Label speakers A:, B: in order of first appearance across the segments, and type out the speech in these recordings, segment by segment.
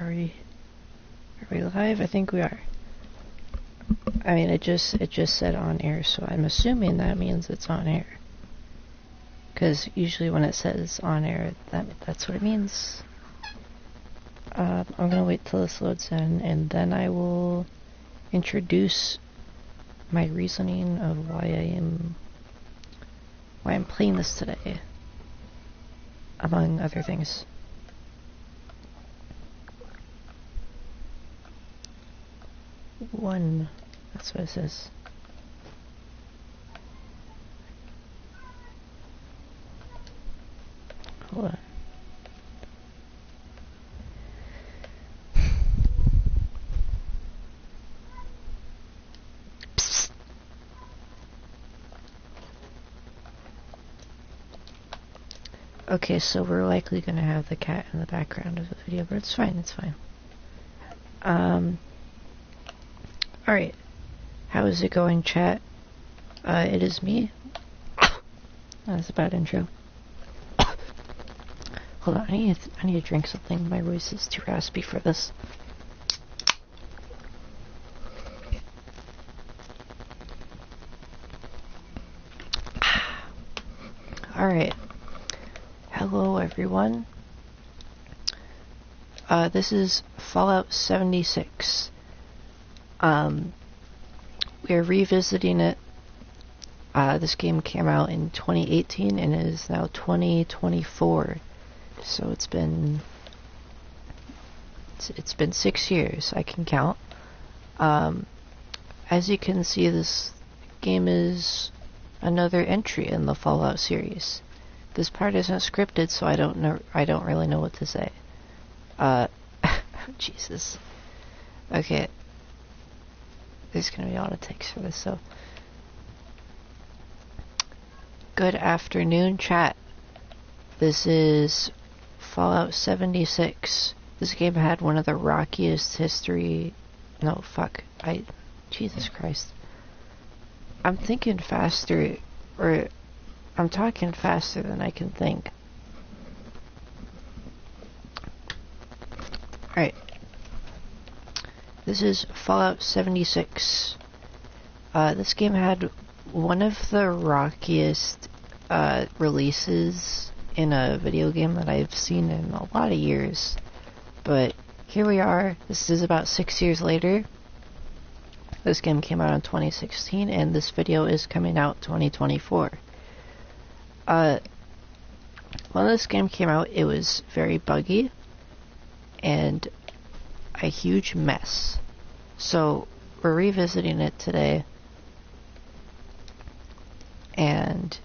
A: Are we live? I think we are. I mean, it just said on air, so I'm assuming that means it's on air. Because usually when it says on air, that's what it means. I'm gonna wait till this loads in, and then I will introduce my reasoning of why I'm playing this today, among other things. That's what it says. Hold on. Psst. Okay, so we're likely gonna have the cat in the background of the video, but it's fine, Alright. How is it going, chat? It is me. That's a bad intro. Hold on, I need to drink something. My voice is too raspy for this. Alright. Hello, everyone. This is Fallout 76. We are revisiting it. This game came out in 2018 and it is now 2024. So it's been 6 years. I can count. As you can see, this game is another entry in the Fallout series. This part isn't scripted, so I don't really know what to say. Jesus. Okay. There's gonna be a lot of takes for this, so. Good afternoon, chat. This is Fallout 76. This game had one of the rockiest history. No, fuck. Jesus Christ. I'm thinking faster, or I'm talking faster than I can think. Alright. This is Fallout 76. This game had one of the rockiest releases in a video game that I've seen in a lot of years. But here we are. This is about 6 years later. This game came out in 2016, and this video is coming out 2024. When this game came out, it was very buggy and a huge mess. So we're revisiting it today, and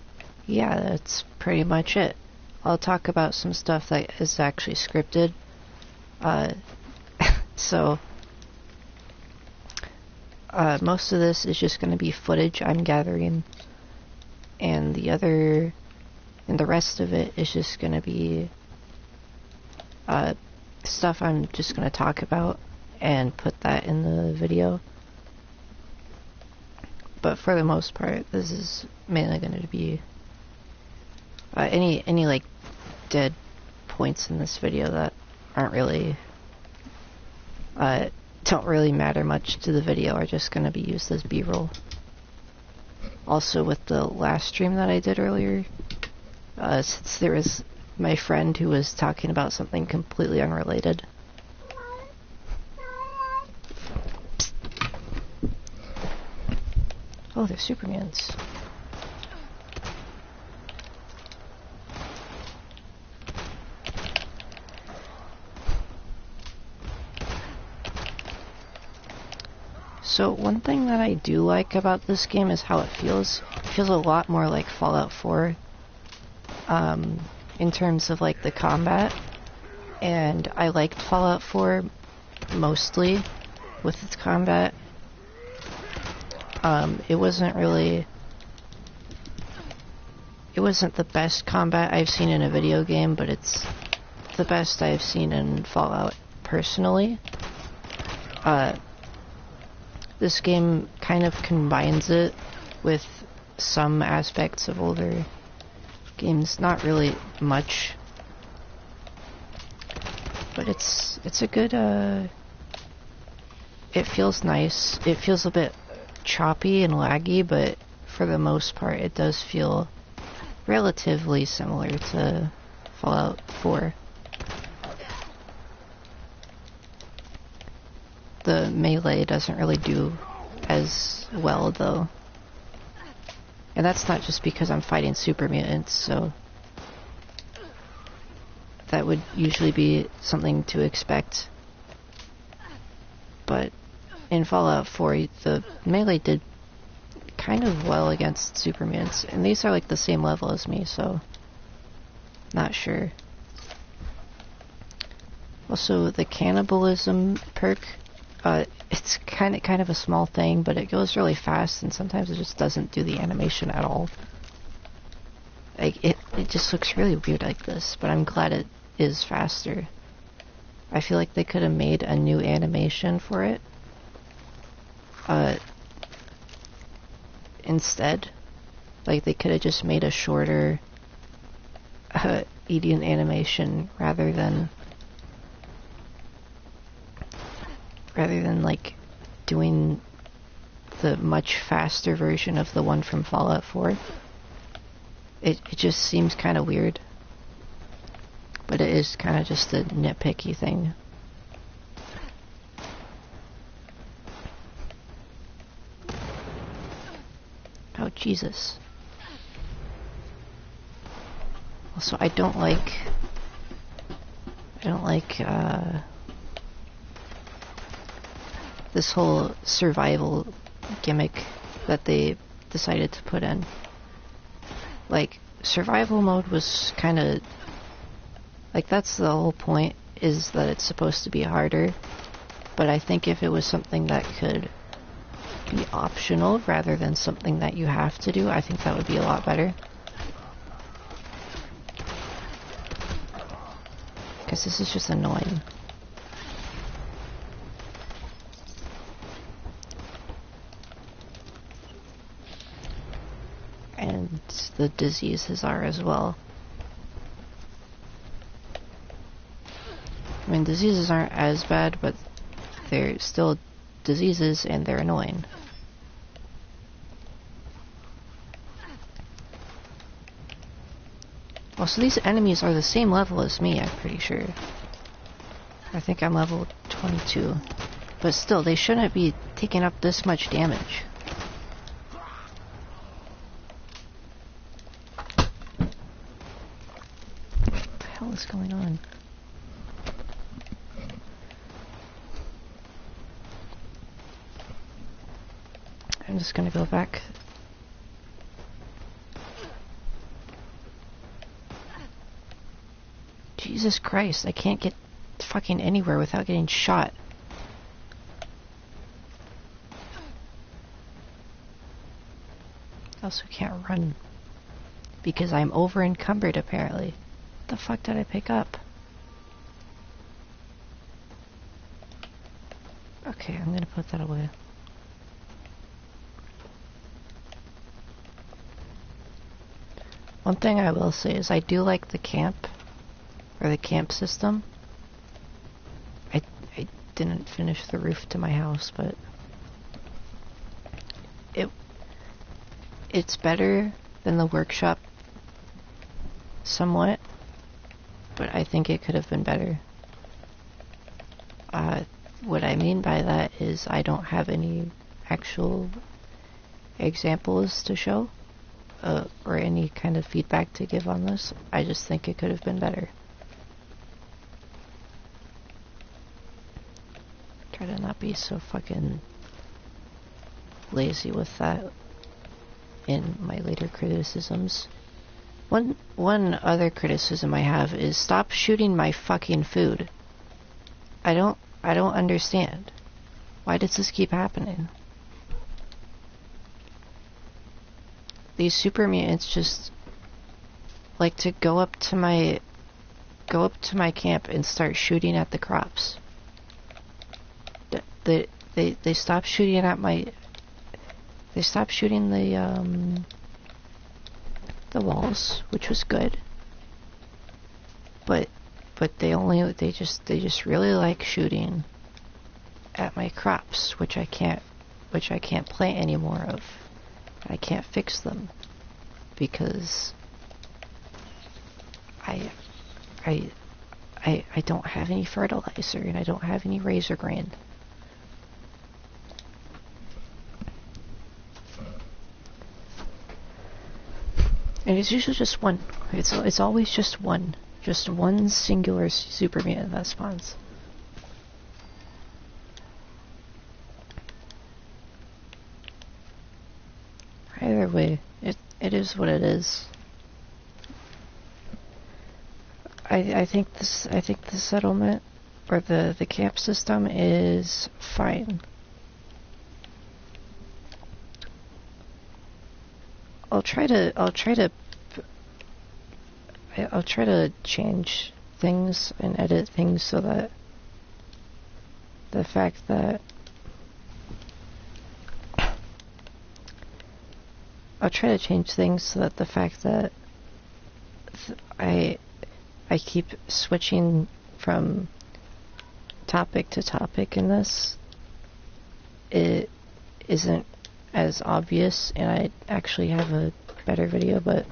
A: yeah, that's pretty much it. I'll talk about some stuff that is actually scripted. Most of this is just going to be footage I'm gathering, and the rest of it is just going to be stuff I'm just going to talk about and put that in the video. But for the most part, this is mainly going to be any like dead points in this video that aren't really don't really matter much to the video are just going to be used as B-roll. Also, with the last stream that I did earlier, since there was my friend who was talking about something completely unrelated. Oh, they're Supermans. So one thing that I do like about this game is how it feels. It feels a lot more like Fallout 4 in terms of like the combat. And I liked Fallout 4 mostly with its combat. It wasn't the best combat I've seen in a video game, but it's the best I've seen in Fallout personally. This game kind of combines it with some aspects of older games, not really much. but it's a good, it feels nice. It feels a bit choppy and laggy, but for the most part it does feel relatively similar to Fallout 4. The melee doesn't really do as well though. And that's not just because I'm fighting super mutants, so that would usually be something to expect. But in Fallout 4, the melee did kind of well against super mutants, and these are like the same level as me, so not sure. Also, the cannibalism perk, it's kind of a small thing, but it goes really fast, and sometimes it just doesn't do the animation at all. Like it just looks really weird like this, but I'm glad it is faster. I feel like they could have made a new animation for it instead. Like they could have just made a shorter eating animation rather than like doing the much faster version of the one from Fallout 4. It just seems kind of weird. But it is kind of just a nitpicky thing. Oh, Jesus. Also, I don't like this whole survival gimmick that they decided to put in. Like, survival mode was kind of like, that's the whole point, is that it's supposed to be harder. But I think if it was something that could be optional rather than something that you have to do, I think that would be a lot better. Because this is just annoying. And the diseases are as well. I mean, diseases aren't as bad, but they're still diseases and they're annoying. Well, so these enemies are the same level as me, I'm pretty sure. I think I'm level 22. But still, they shouldn't be taking up this much damage. What the hell is going on? I'm just gonna go back. Jesus Christ, I can't get fucking anywhere without getting shot. I also can't run because I'm over encumbered apparently. What the fuck did I pick up? Okay, I'm gonna put that away. One thing I will say is I do like the camp, or the camp system. I didn't finish the roof to my house, but it's better than the workshop somewhat, but I think it could have been better. What I mean by that is I don't have any actual examples to show. Or any kind of feedback to give on this. I just think it could have been better. Try to not be so fucking lazy with that in my later criticisms. One other criticism I have is stop shooting my fucking food. I don't understand. Why does this keep happening? These super mutants just like to go up to my camp and start shooting at the crops. They stopped shooting at my. They stopped shooting the walls, which was good. But but they just really like shooting at my crops, which I can't plant any more of. I can't fix them because I don't have any fertilizer and I don't have any razor grain. And it's usually just one. It's always just one singular super mutant that spawns. Either way, it is what it is. I think the settlement or the camp system is fine. I'll try to change things and edit things so that the fact that I keep switching from topic to topic in this, it isn't as obvious, and I actually have a better video, but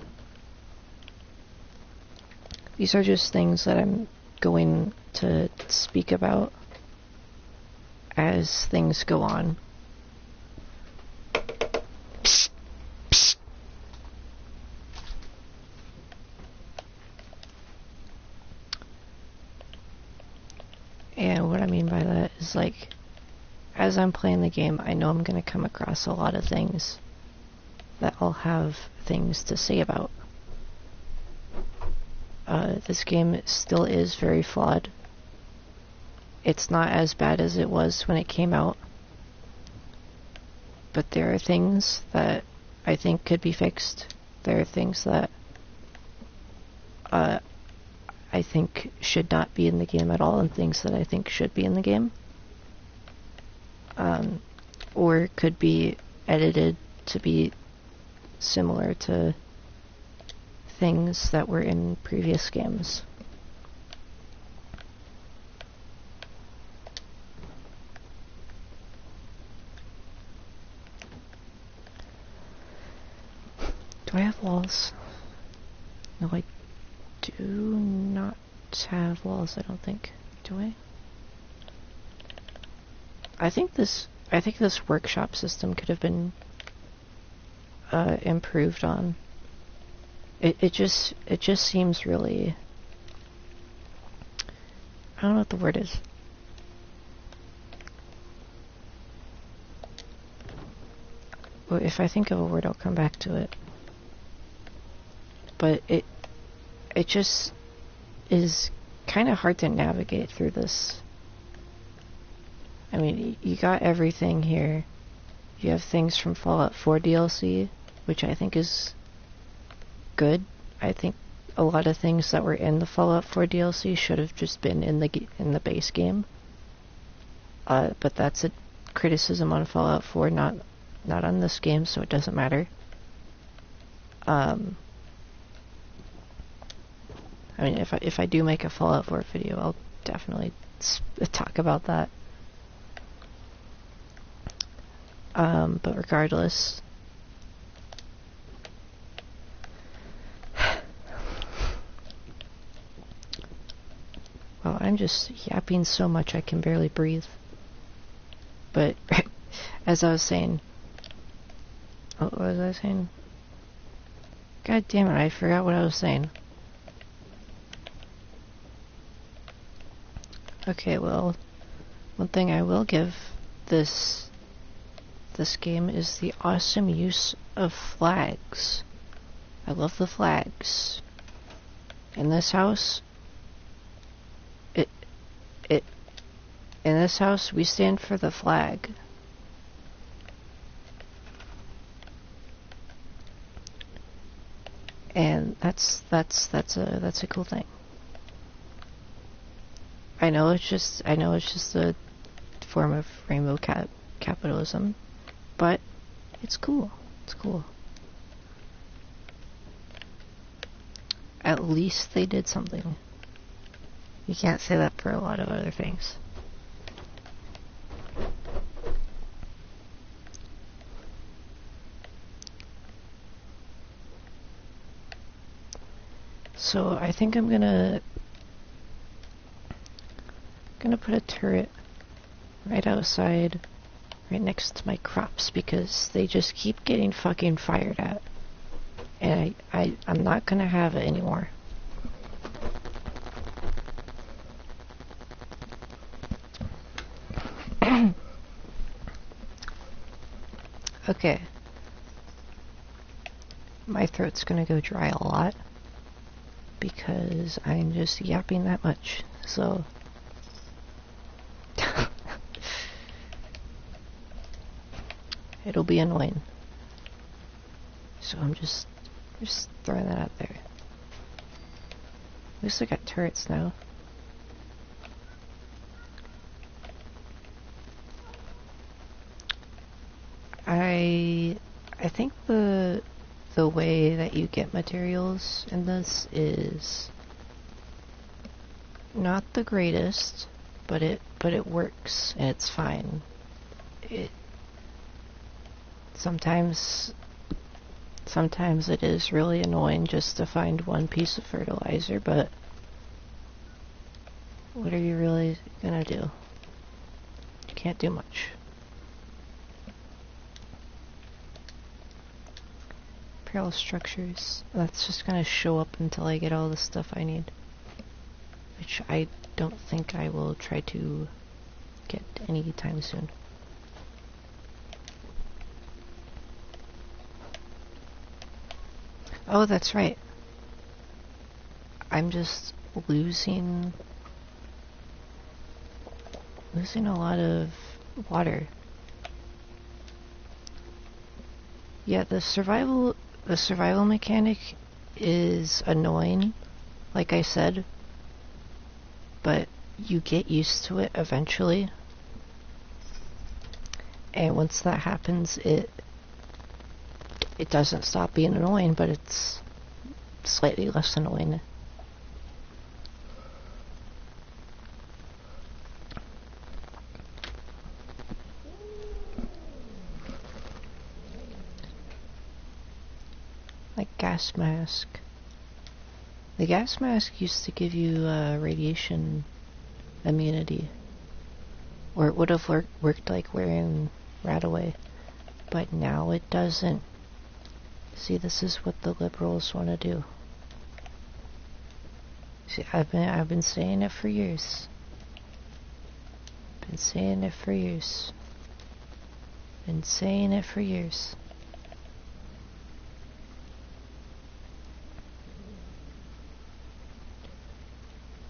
A: these are just things that I'm going to speak about as things go on. And what I mean by that is, like, as I'm playing the game, I know I'm going to come across a lot of things that I'll have things to say about. This game still is very flawed. It's not as bad as it was when it came out, but there are things that I think could be fixed. There are things that I think should not be in the game at all, and things that I think should be in the game. Or could be edited to be similar to things that were in previous games. Do I have walls? No, I do not have walls, I don't think. Do I? I think this workshop system could have been improved on. It just seems really, I don't know what the word is. Well, if I think of a word, I'll come back to it. But it just is kind of hard to navigate through this. I mean, you got everything here. You have things from Fallout 4 DLC, which I think is good. I think a lot of things that were in the Fallout 4 DLC should have just been in the base game. But that's a criticism on Fallout 4, not on this game, so it doesn't matter. I mean, if I do make a Fallout 4 video, I'll definitely talk about that. But regardless, well, I'm just yapping so much I can barely breathe. But as I was saying, what was I saying? God damn it, I forgot what I was saying. Okay, well, one thing I will give this game is the awesome use of flags. I love the flags. In this house, in this house, we stand for the flag. And that's a cool thing. I know it's just a form of rainbow capitalism, but it's cool. It's cool. At least they did something. You can't say that for a lot of other things. So I think I'm gonna put a turret right outside, right next to my crops, because they just keep getting fucking fired at. And I'm not gonna have it anymore. Okay. My throat's gonna go dry a lot because I'm just yapping that much. So it'll be annoying. So I'm just throwing that out there. At least I got turrets now. I think the way that you get materials in this is not the greatest, but it works and it's fine. Sometimes it is really annoying just to find one piece of fertilizer, but what are you really gonna do? You can't do much. Parallel structures. That's just gonna show up until I get all the stuff I need. Which I don't think I will try to get anytime soon. Oh, that's right. I'm just losing a lot of water. Yeah, the survival mechanic is annoying, like I said, but you get used to it eventually. And once that happens, it doesn't stop being annoying, but it's slightly less annoying. Like gas mask. The gas mask used to give you radiation immunity. Or it would have worked like wearing Radaway. But now it doesn't. See, this is what the liberals want to do. See, I've been saying it for years. Been saying it for years. Been saying it for years.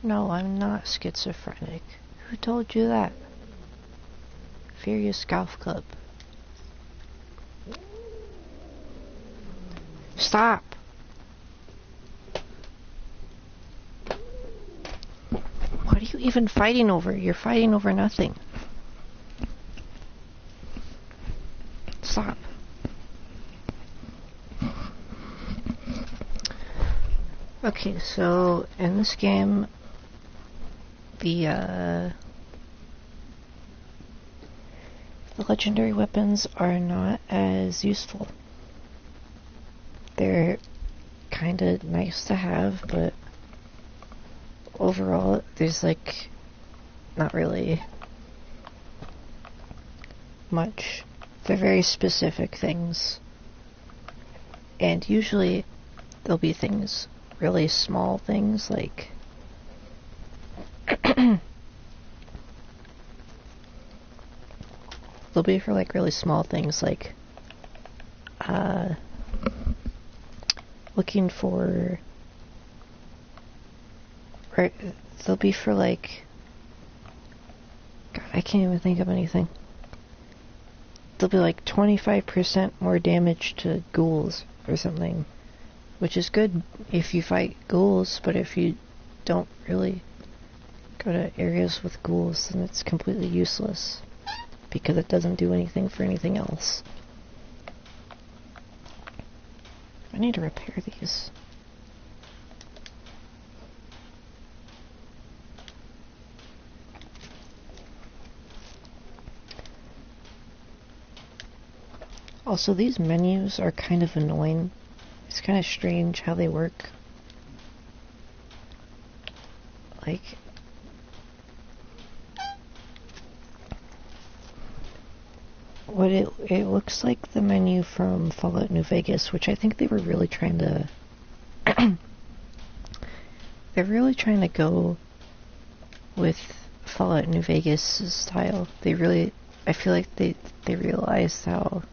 A: No, I'm not schizophrenic. Who told you that? Furious Golf Club. Stop! What are you even fighting over? You're fighting over nothing. Stop. Okay, so in this game, the legendary weapons are not as useful. They're kinda nice to have, but overall, there's like not really much. They're very specific things. And usually there'll be things, really small things like they'll be for like really small things like looking for, or they'll be for like, God, I can't even think of anything. They'll be like 25% more damage to ghouls or something, which is good if you fight ghouls, but if you don't really go to areas with ghouls, then it's completely useless because it doesn't do anything for anything else. I need to repair these. Also, these menus are kind of annoying. It's kind of strange how they work. Like, what it looks like the menu from Fallout New Vegas, which I think they were really trying to they're really trying to go with Fallout New Vegas style. I feel like they realized how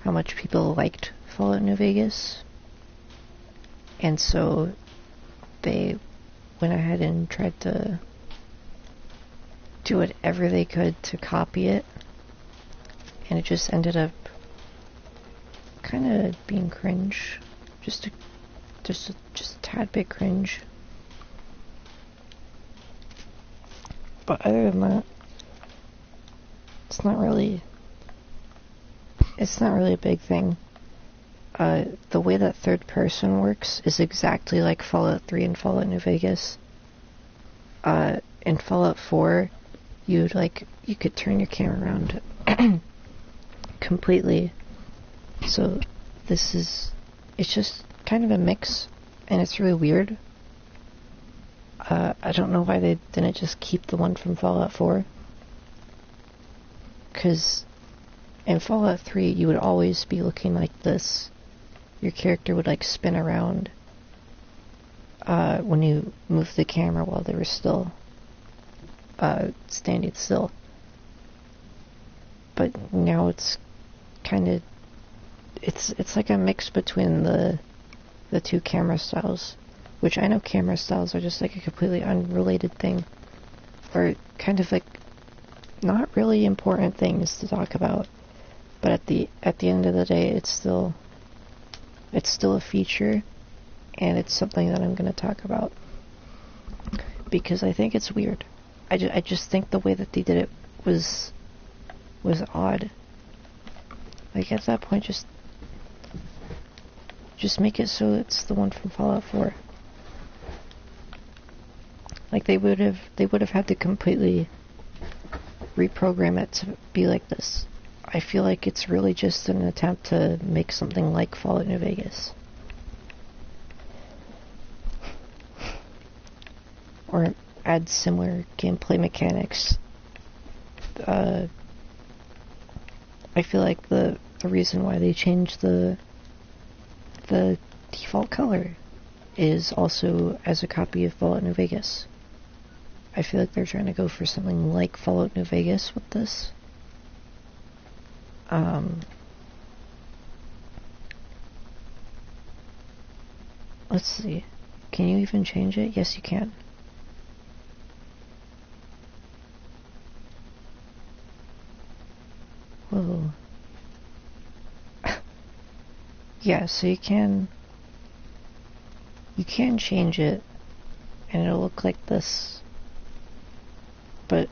A: much people liked Fallout New Vegas, and so they went ahead and tried to do whatever they could to copy it, and it just ended up kind of being cringe, just a tad bit cringe. But other than that, it's not really a big thing. The way that third person works is exactly like Fallout 3 and Fallout New Vegas. In Fallout 4, you could turn your camera around completely. So it's just kind of a mix, and it's really weird. I don't know why they didn't just keep the one from Fallout 4. Because in Fallout 3, you would always be looking like this. Your character would spin around when you moved the camera while they were still standing still. But now it's kind of it's like a mix between the two camera styles, which I know camera styles are just a completely unrelated thing, or kind of not really important things to talk about. But at the end of the day, it's still a feature, and it's something that I'm going to talk about because I think it's weird. I just think the way that they did it was odd. At that point, just make it so it's the one from Fallout 4. They would have had to completely reprogram it to be like this. I feel like it's really just an attempt to make something like Fallout New Vegas. Or add similar gameplay mechanics. I feel like the reason why they changed the default color is also as a copy of Fallout New Vegas. I feel like they're trying to go for something like Fallout New Vegas with this. Let's see. Can you even change it? Yes, you can. Whoa. Yeah, so you can change it, and it'll look like this. But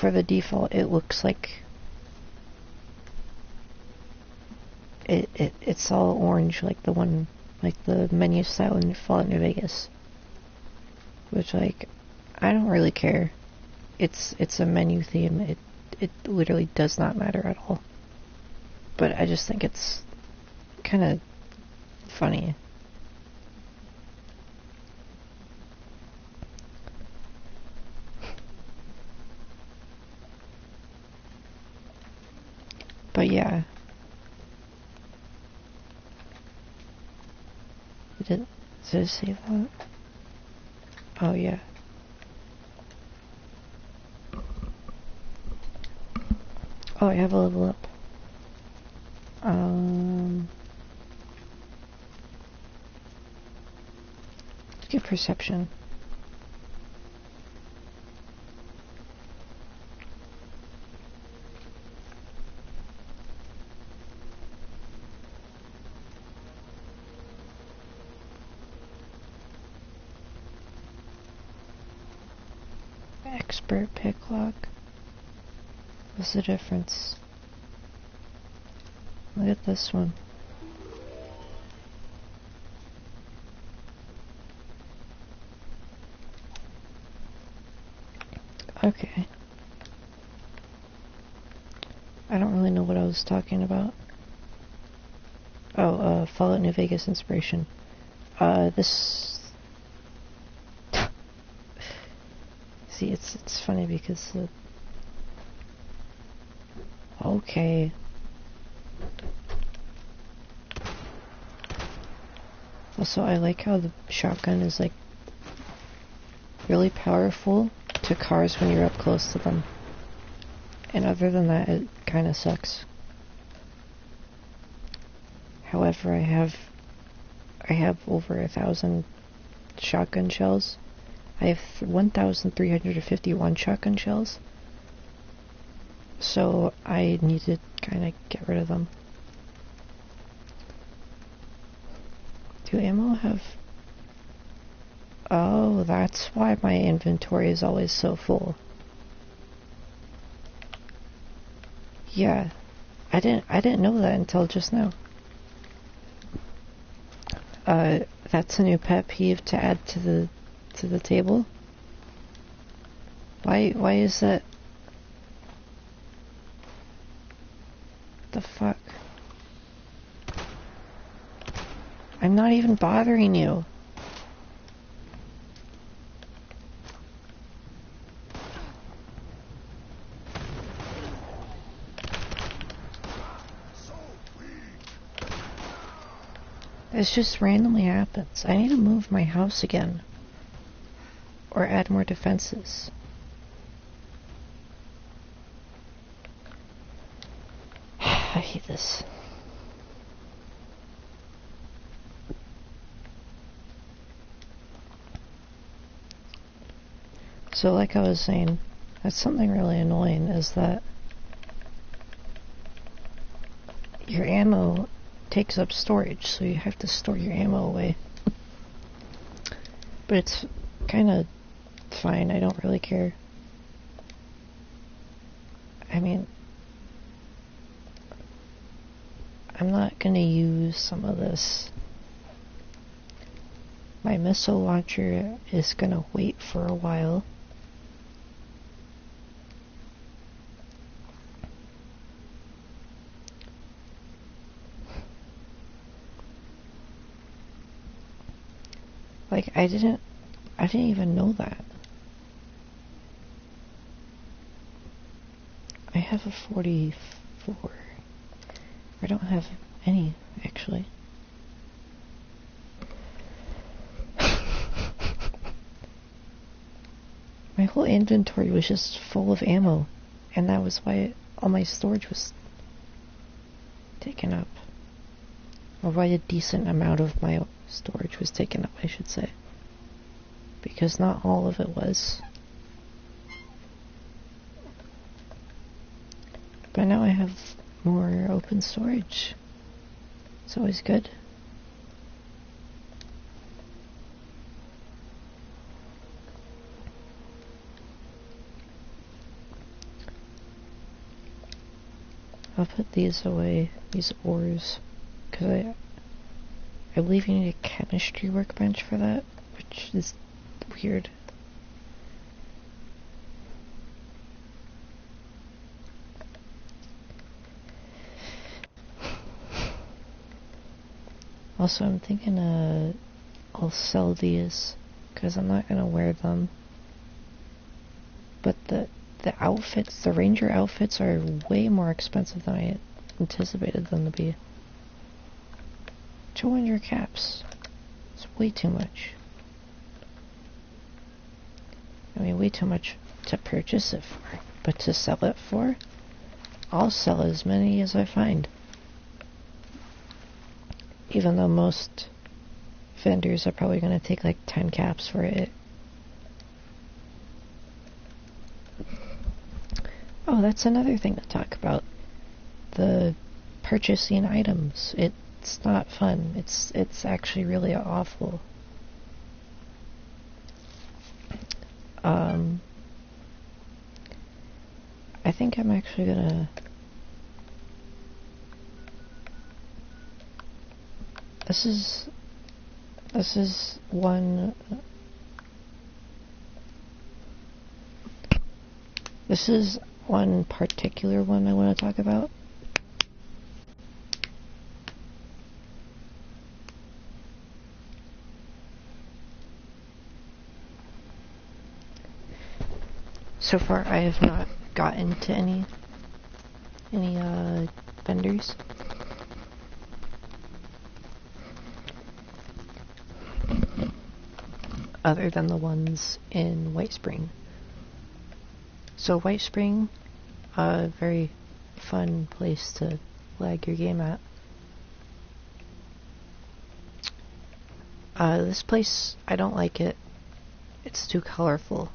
A: for the default, it looks like it's all orange, like the one, the menu style in Fallout New Vegas. Which, I don't really care. It's a menu theme. It literally does not matter at all. But I just think it's kind of funny. But yeah. Did it save that? Oh yeah. Oh, I have a level up. Let's get perception. Expert picklock. What's the difference? Look at this one. Okay. I don't really know what I was talking about. Oh, Fallout New Vegas inspiration. This... See, it's funny because the... Okay. Also, I like how the shotgun is, like, really powerful to cars when you're up close to them. And other than that, it kinda sucks. However, I have over 1,000 shotgun shells. I have 1,351 shotgun shells. So I need to kinda get rid of them. Do ammo have... Oh, that's why my inventory is always so full. Yeah, I didn't know that until just now. That's a new pet peeve to add to the table. Why is that? The fuck? I'm not even bothering you. This just randomly happens. I need to move my house again. Or add more defenses. I hate this. So like I was saying, that's something really annoying is that your ammo takes up storage, so you have to store your ammo away. But it's kinda fine, I don't really care. I mean, I'm not gonna use some of this. My missile launcher is gonna wait for a while. Like, I didn't even know that. I have a 44. I don't have any, actually. My whole inventory was just full of ammo, and that was why all my storage was taken up. Or why a decent amount of my storage was taken up, I should say. Because not all of it was. But now I have more open storage. It's always good. I'll put these away, these ores, because I believe you need a chemistry workbench for that, which is weird. Also, I'm thinking I'll sell these, because I'm not going to wear them. But the outfits, the ranger outfits are way more expensive than I anticipated them to be. 200 caps. It's way too much. I mean, way too much to purchase it for. But to sell it for, I'll sell as many as I find. Even though most vendors are probably going to take like 10 caps for it. Oh, that's another thing to talk about. The purchasing items. It's not fun. It's actually really awful. I think I'm actually gonna... This is one... This is one particular one I want to talk about. So far, I have not gotten to any vendors. Other than the ones in White Spring. So White Spring, a very fun place to lag your game at. This place, I don't like it. It's too colorful.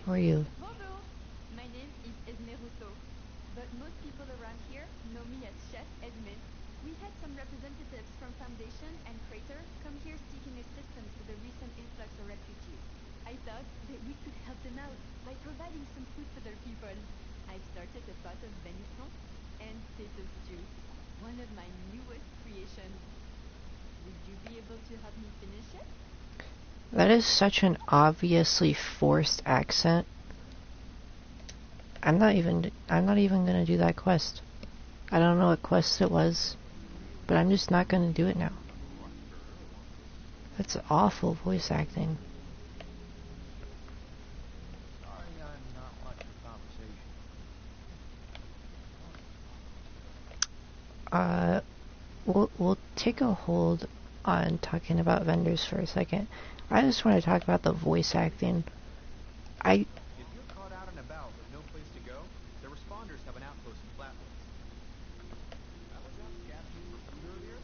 A: Who are you?
B: Bonjour, my name is Esme Rousseau, but most people around here know me as Chef Esme. We had some representatives from Foundation and Crater come here seeking assistance with the recent influx of refugees. I thought that we could help them out by providing some food for their people. I've started a pot of venison and potato stew, one of my newest creations. Would you be able to help me finish it?
A: That is such an obviously forced accent. I'm not even gonna do that quest. I don't know what quest it was, but I'm just not gonna do it now. That's awful voice acting.
C: Sorry, I'm not much for conversation.
A: We'll take a hold on talking about vendors for a second. I just want to talk about the voice acting.
C: If you're caught out and about with no place to go, the responders have an outpost in Flatwoods. I was out scavenging for food earlier.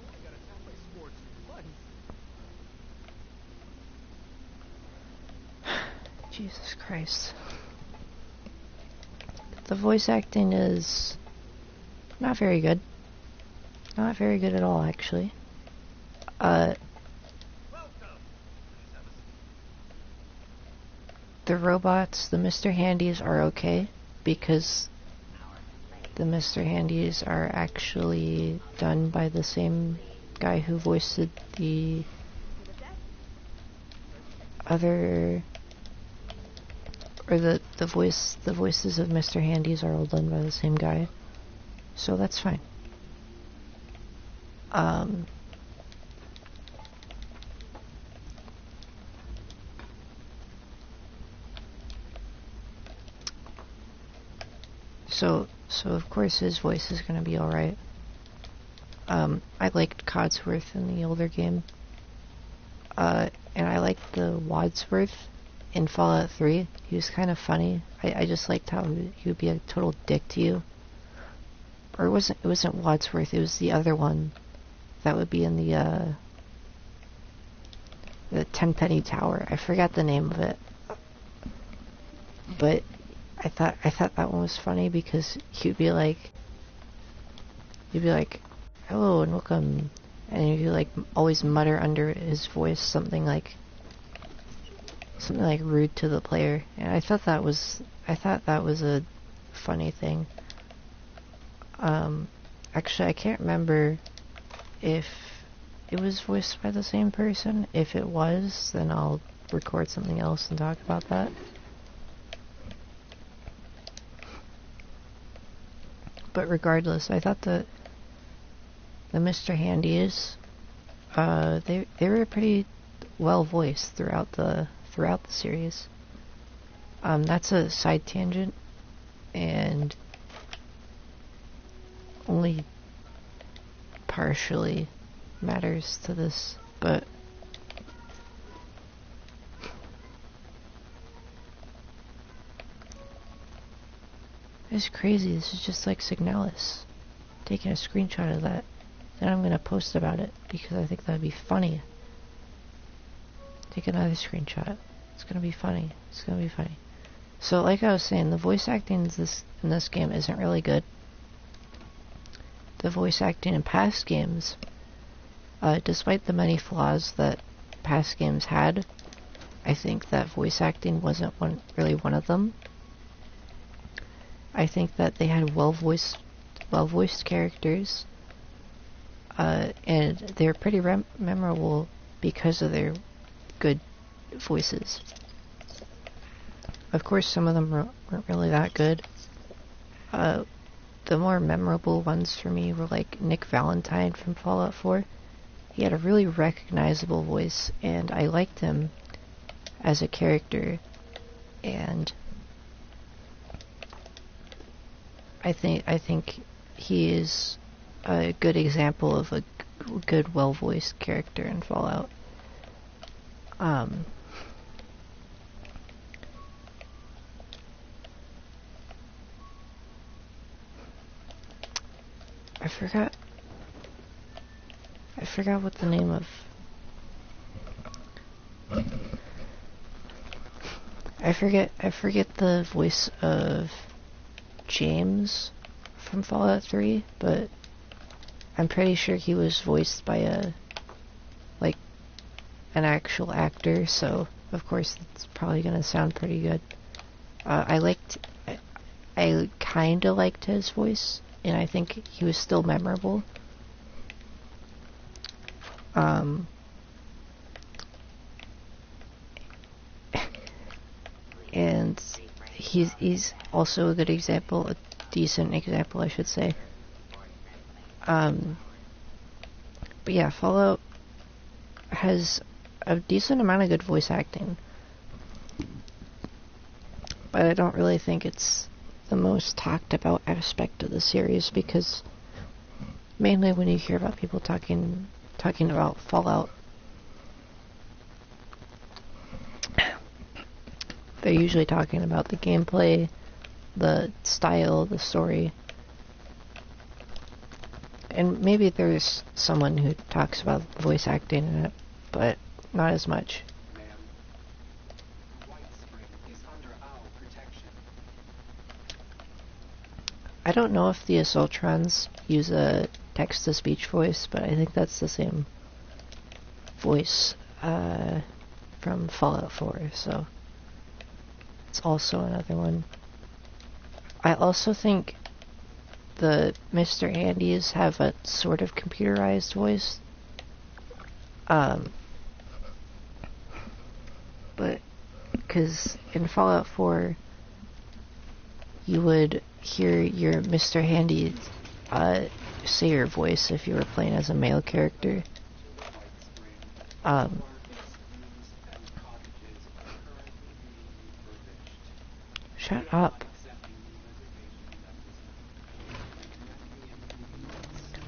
C: I got attacked by sports once.
A: Jesus Christ. The voice acting is not very good. Not very good at all, actually. The robots, the Mr. Handies, are okay because the Mr. Handies are actually done by the same guy who voiced the other, or the voices of Mr. Handies are all done by the same guy, so that's fine. So of course his voice is gonna be alright. I liked Codsworth in the older game. And I liked the Wadsworth in Fallout 3. He was kind of funny. I just liked how he would be a total dick to you. Or it wasn't Wadsworth, it was the other one that would be in the Tenpenny Tower. I forgot the name of it. But I thought that one was funny because he'd be like, hello and welcome, and he'd like always mutter under his voice something like rude to the player, and I thought that was a funny thing. Actually, I can't remember if it was voiced by the same person. If it was, then I'll record something else and talk about that. But regardless, I thought that the Mr. Handies, they were pretty well voiced throughout the series. That's a side tangent, and only partially matters to this, but it's crazy. This is just like Signalis. Taking a screenshot of that. Then I'm gonna post about it because I think that'd be funny. Take another screenshot. It's gonna be funny. It's gonna be funny. So like I was saying, the voice acting in this game isn't really good. The voice acting in past games, despite the many flaws that past games had, I think that voice acting wasn't really one of them. I think that they had well-voiced characters, and they're pretty memorable because of their good voices. Of course, some of them weren't really that good. The more memorable ones for me were like Nick Valentine from Fallout 4. He had a really recognizable voice, and I liked him as a character. And I think he is a good example of a good, well-voiced character in Fallout. I forgot what the name of... I forget the voice of James from Fallout 3, but I'm pretty sure he was voiced by an actual actor, so of course it's probably gonna sound pretty good. I kinda liked his voice, and I think he was still memorable. And he's also a good example, a decent example, I should say. But yeah, Fallout has a decent amount of good voice acting, but I don't really think it's the most talked about aspect of the series, because mainly when you hear about people talking about Fallout, they're usually talking about the gameplay, the style, the story. And maybe there's someone who talks about voice acting in it, but not as much. I don't know if the Assaultrons use a text-to-speech voice, but I think that's the same voice from Fallout 4, so it's also another one. I also think the Mr. Handys have a sort of computerized voice. But because in Fallout 4, you would hear your Mr. Handy say your voice if you were playing as a male character. Shut up.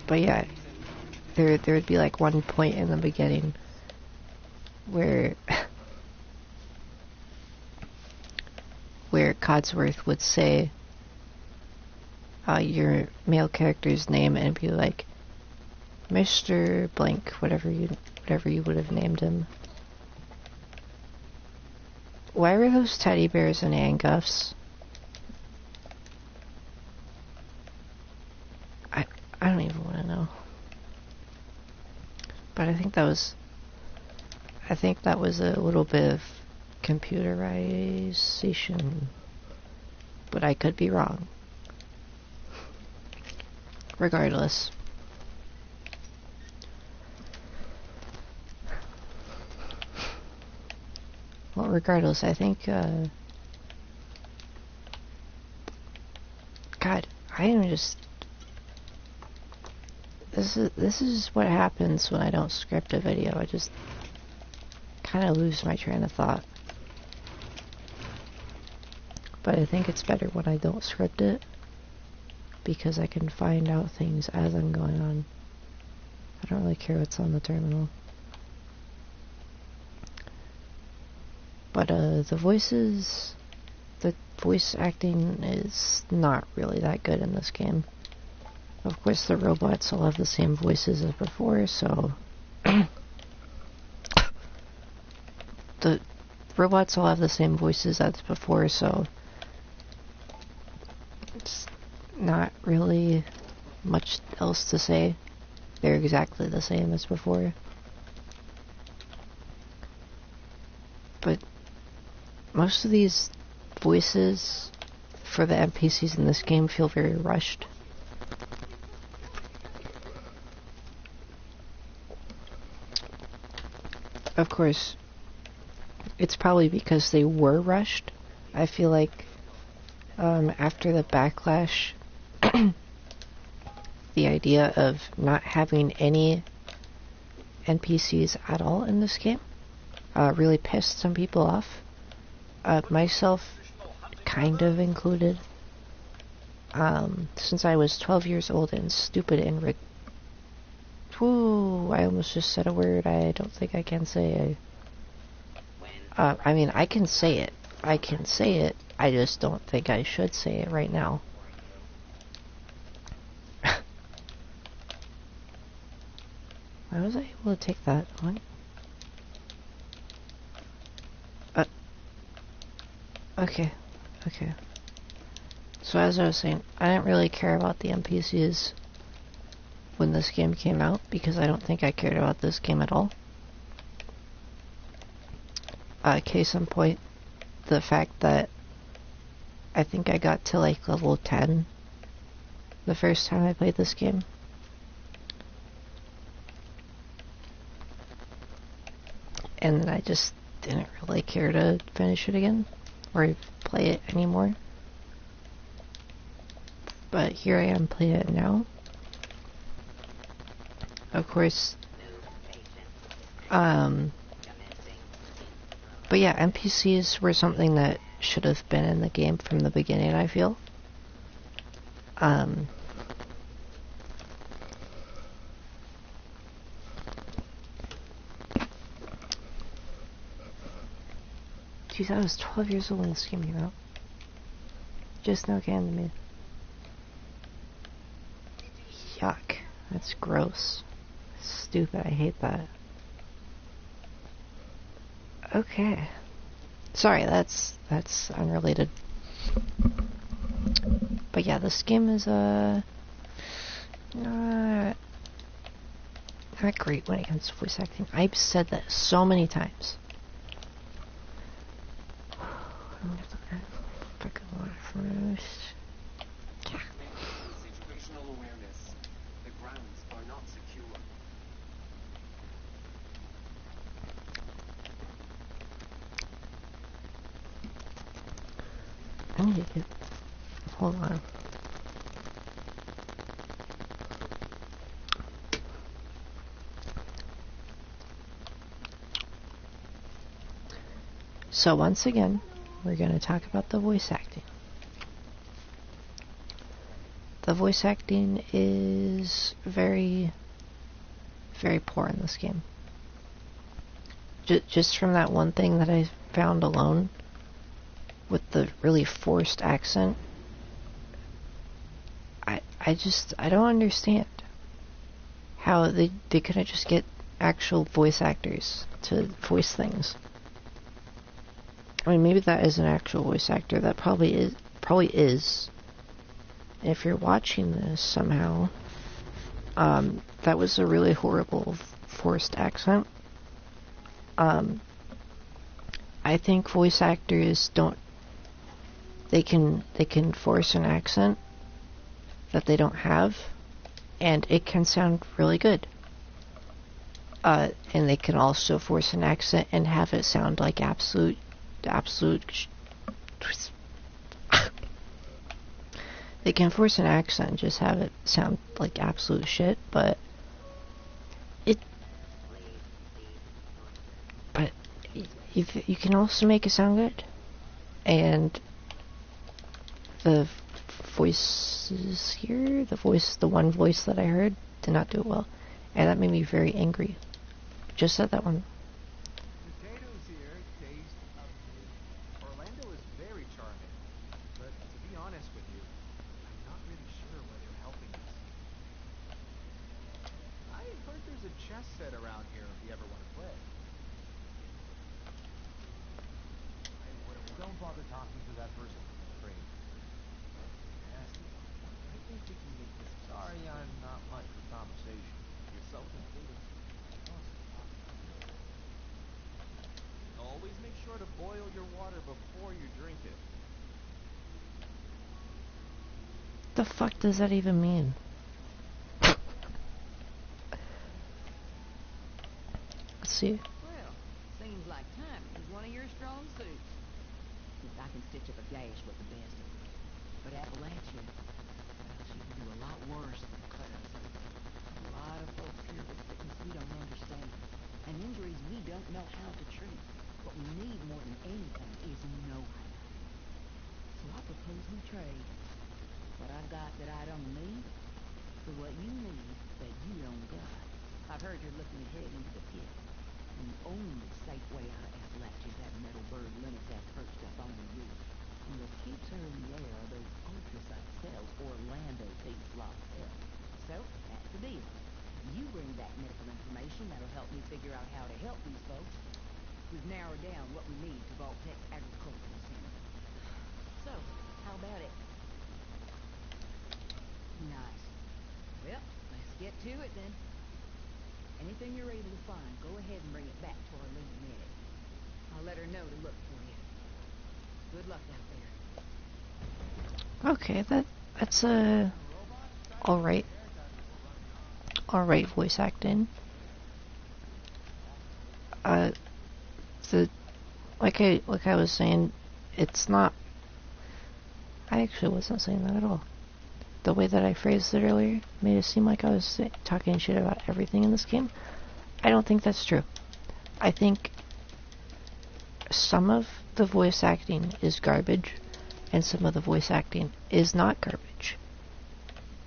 A: But yeah, there would be like one point in the beginning where Codsworth would say your male character's name and be like, Mr. Blank, whatever you would have named him. Why were those teddy bears in handcuffs? I don't even want to know. But I think that was a little bit of computerization. But I could be wrong. Regardless. Well, regardless, I think, God, I am just... This is what happens when I don't script a video. I just kind of lose my train of thought. But I think it's better when I don't script it, because I can find out things as I'm going on. I don't really care what's on the terminal. But the voice acting is not really that good in this game. Of course, the robots all have the same voices as before, so... the robots all have the same voices as before, so... it's not really much else to say. They're exactly the same as before. But most of these voices for the NPCs in this game feel very rushed. Of course, it's probably because they were rushed. I feel like after the backlash, the idea of not having any NPCs at all in this game really pissed some people off. Myself kind of included. Since I was 12 years old and stupid and Whew, I almost just said a word I don't think I can say. I mean, I can say it. I can say it. I just don't think I should say it right now. Why was I able to take that one? Okay. Okay. So as I was saying, I didn't really care about the NPCs when this game came out, because I don't think I cared about this game at all. Case in point, the fact that I think I got to like level 10 the first time I played this game. And then I just didn't really care to finish it again, or play it anymore. But here I am playing it now. Of course, but yeah, NPCs were something that should have been in the game from the beginning, I feel. 'Cause I was 12 years old when this game came out. Just no can to me. Yuck. That's gross. Stupid, I hate that. Okay. Sorry, that's unrelated. But yeah, this game is not great when it comes to voice acting. I've said that so many times. I'm gonna look at fucking water first. Yeah.
D: Situational awareness. The grounds are not secure.
A: I need to get. Hold on. So once again, we're going to talk about the voice acting. The voice acting is very, very poor in this game. Just from that one thing that I found alone, with the really forced accent, I don't understand how they couldn't just get actual voice actors to voice things. I mean, maybe that is an actual voice actor. That probably is. And if you're watching this somehow, that was a really horrible forced accent. I think voice actors don't. They can force an accent that they don't have, and it can sound really good. And they can also force an accent and have it sound like absolute. They can force an accent and just have it sound like absolute shit, but you can also make it sound good. And the voices here, the one voice that I heard did not do it well, and that made me very angry. Just said that one.
C: Potatoes here taste amazing. Orlando is very charming, but to be honest with you, I'm not really sure why they're helping us. I heard there's a chess set around here if you ever want to play.
D: Don't bother talking to that person. Afraid. Nasty. I think we can make this. Sorry, I'm not much for conversation. You're self-included.
C: Always make sure to boil your water before you drink it.
A: The fuck does that even mean? Let's see.
D: Well, seems
E: like timing is one of your strong suits.
F: If I can stitch up a gash with the best of them. But Appalachia, well, she can do a lot worse than Claire. A lot of folks here with sickness we don't understand, and injuries we don't know how to treat. What we need more than anything is know how. So I propose we trade what I've got that I don't need for what you need that you don't got. I've heard you're looking ahead into the pit. And the only safe way out of Appalachia is that metal bird Linux has perched up on the roof. And what keeps her in the air are those ultrasonic cells Orlando thinks lost health. So, that's the deal. You bring back medical information that'll help me figure out how to help these folks. We've narrowed down what we need to Vault-Tec's agricultural center. So, how about it?
E: Nice. Well, let's get to it then. Anything you're able to find, go ahead and bring it back to our lead medic. I'll let her know to look for you. Good luck out there.
A: Okay, that's alright voice acting. The like I was saying, it's not. I actually wasn't saying that at all. The way that I phrased it earlier made it seem like I was talking shit about everything in this game. I don't think that's true. I think some of the voice acting is garbage, and some of the voice acting is not garbage.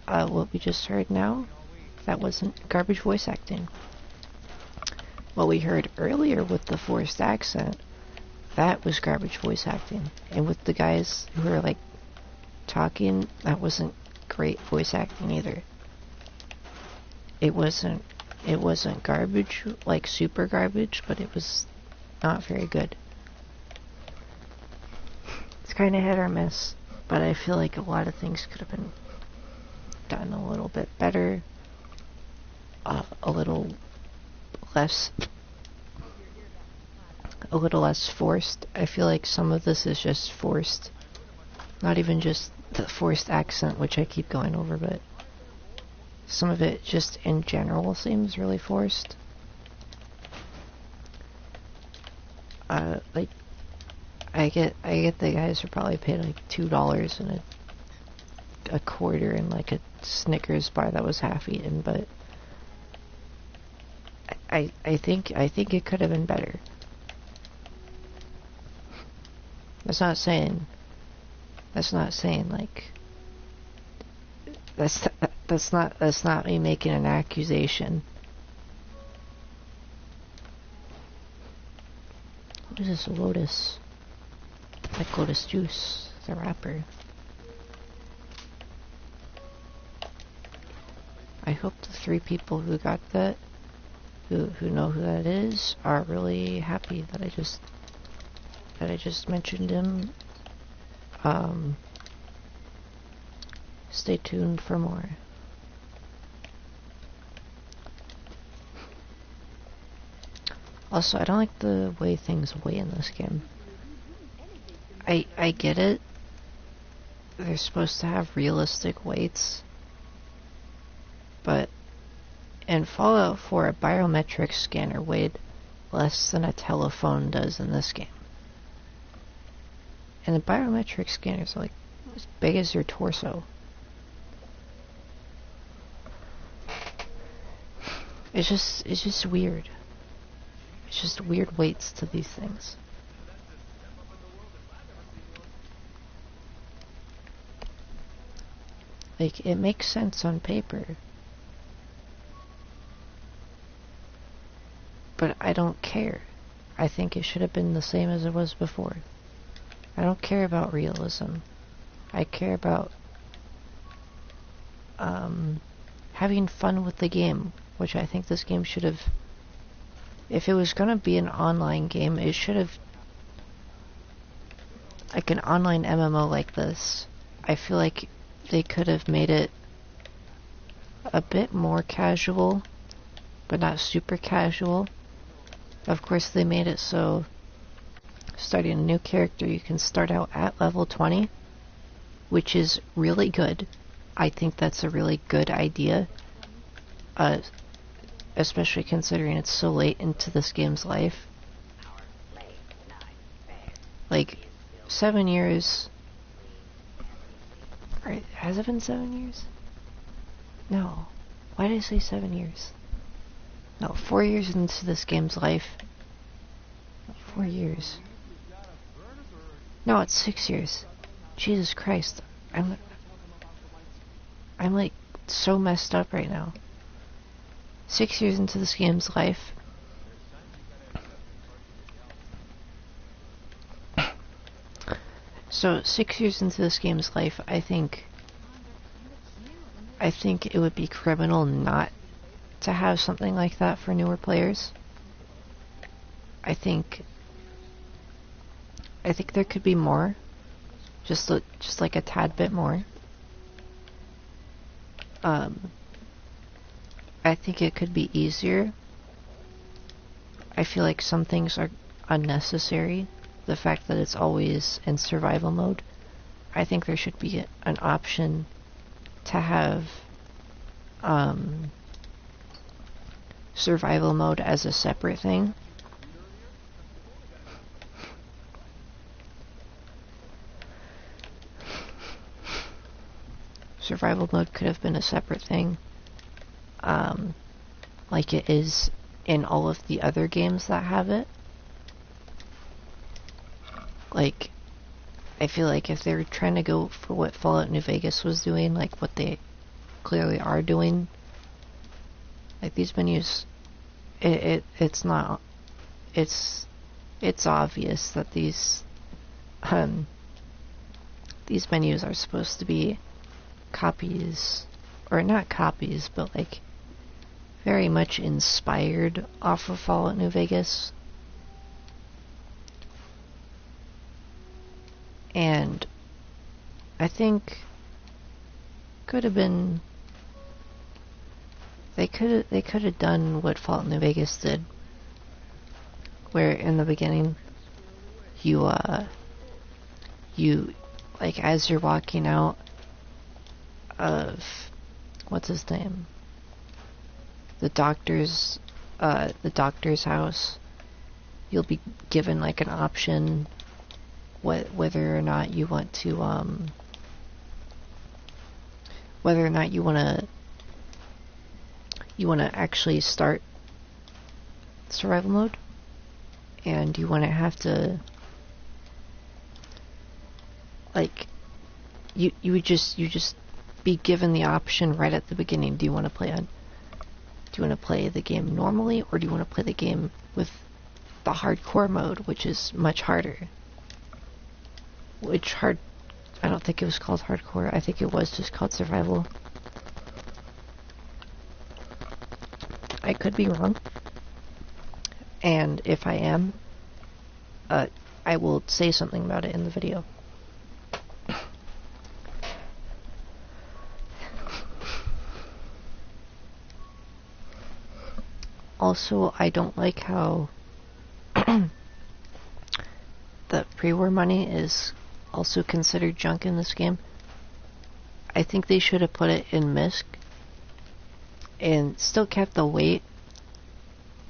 A: What we just heard now, that wasn't garbage voice acting. What we heard earlier with the forced accent, that was garbage voice acting. And with the guys who were like talking, that wasn't great voice acting either. It wasn't garbage, like super garbage, but it was not very good. It's kind of hit or miss, but I feel like a lot of things could have been done a little bit better, a little less forced. I feel like some of this is just forced. Not even just the forced accent, which I keep going over, but some of it just in general seems really forced. Like, I get the guys are probably paid like $2 and a quarter and like a Snickers bar that was half eaten, but I think it could have been better. That's not saying like that's not me making an accusation. What is this, Lotus? Like Lotus Juice, the rapper. I hope the 3 people who got that, who know who that is, are really happy that I just mentioned him. Stay tuned for more. Also, I don't like the way things weigh in this game. I get it. They're supposed to have realistic weights. But in Fallout 4, a biometric scanner weighed less than a telephone does in this game. And the biometric scanners are like as big as your torso. It's just weird. It's just weird weights to these things. Like, it makes sense on paper. But I don't care. I think it should have been the same as it was before. I don't care about realism. I care about having fun with the game, which I think this game should have. If it was gonna be an online game, it should have, like an online MMO like this. I feel like they could have made it a bit more casual, but not super casual. Of course, they made it so starting a new character, you can start out at level 20, which is really good. I think that's a really good idea, especially considering it's so late into this game's life. Like, 7 years... Right, has it been 7 years? No. Why did I say 7 years? No, 4 years into this game's life. 4 years. No, it's 6 years. Jesus Christ. I'm like so messed up right now. 6 years into this game's life. So 6 years into this game's life, I think it would be criminal not to have something like that for newer players. I think there could be more, just like a tad bit more. I think it could be easier. I feel like some things are unnecessary. The fact that it's always in survival mode. I think there should be an option to have survival mode as a separate thing. Survival mode could have been a separate thing, like it is in all of the other games that have it. Like, I feel like if they were trying to go for what Fallout New Vegas was doing, like what they clearly are doing, like these menus, it's obvious that these menus are supposed to be copies, or not copies, but like very much inspired off of Fallout New Vegas. And I think could have been they could have done what Fallout New Vegas did, where in the beginning you like as you're walking out of what's his name, the doctor's house, you'll be given like an option whether or not you want to actually start survival mode, and you want to have to like you just be given the option right at the beginning. Do you want to play the game normally, or do you want to play the game with the hardcore mode, which is much harder? I don't think it was called hardcore. I think it was just called survival. I could be wrong. And if I am, I will say something about it in the video. Also, I don't like how the pre-war money is also considered junk in this game. I think they should have put it in MISC and still kept the weight,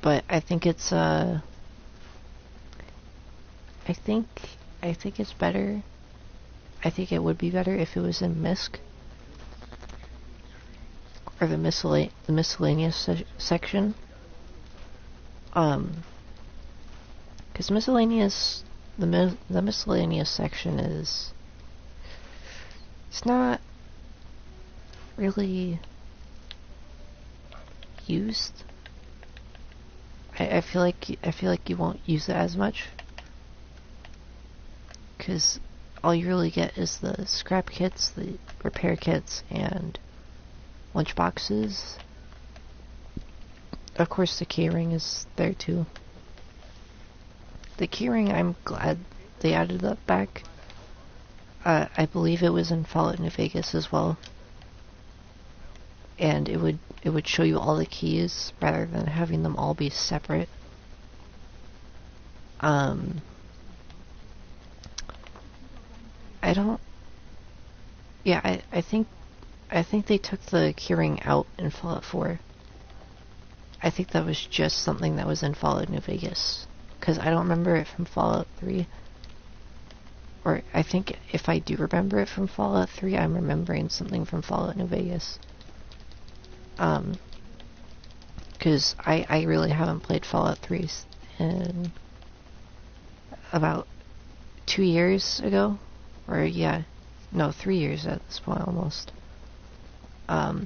A: but I think it's I think it's better. I think it would be better if it was in MISC or the miscellaneous section. Because the miscellaneous section it's not really used. I feel like you won't use it as much, because all you really get is the scrap kits, the repair kits, and lunch boxes. Of course, the keyring is there too. The keyring, I'm glad they added that back. I believe it was in Fallout New Vegas as well, and it would show you all the keys rather than having them all be separate. I think they took the keyring out in Fallout 4. I think that was just something that was in Fallout New Vegas, because I don't remember it from Fallout 3. or I think if I do remember it from Fallout 3, I'm remembering something from Fallout New Vegas. Because I really haven't played Fallout 3 in about 2 years ago, or yeah, no, 3 years at this point almost. I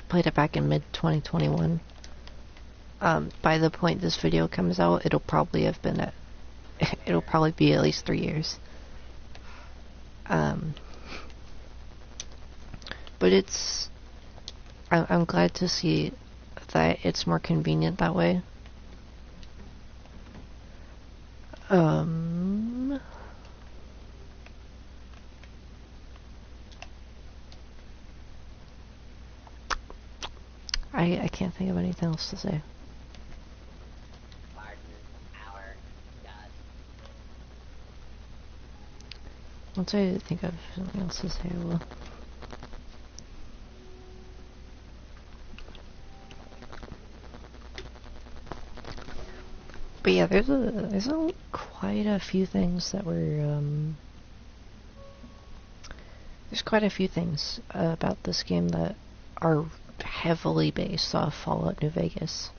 A: played it back in mid-2021. By the point this video comes out, it'll probably be at least 3 years. But I'm glad to see that it's more convenient that way. I can't think of anything else to say. Once I think of something else to say, I will. But yeah, there's quite a few things that were there's quite a few things about this game that are heavily based off Fallout New Vegas.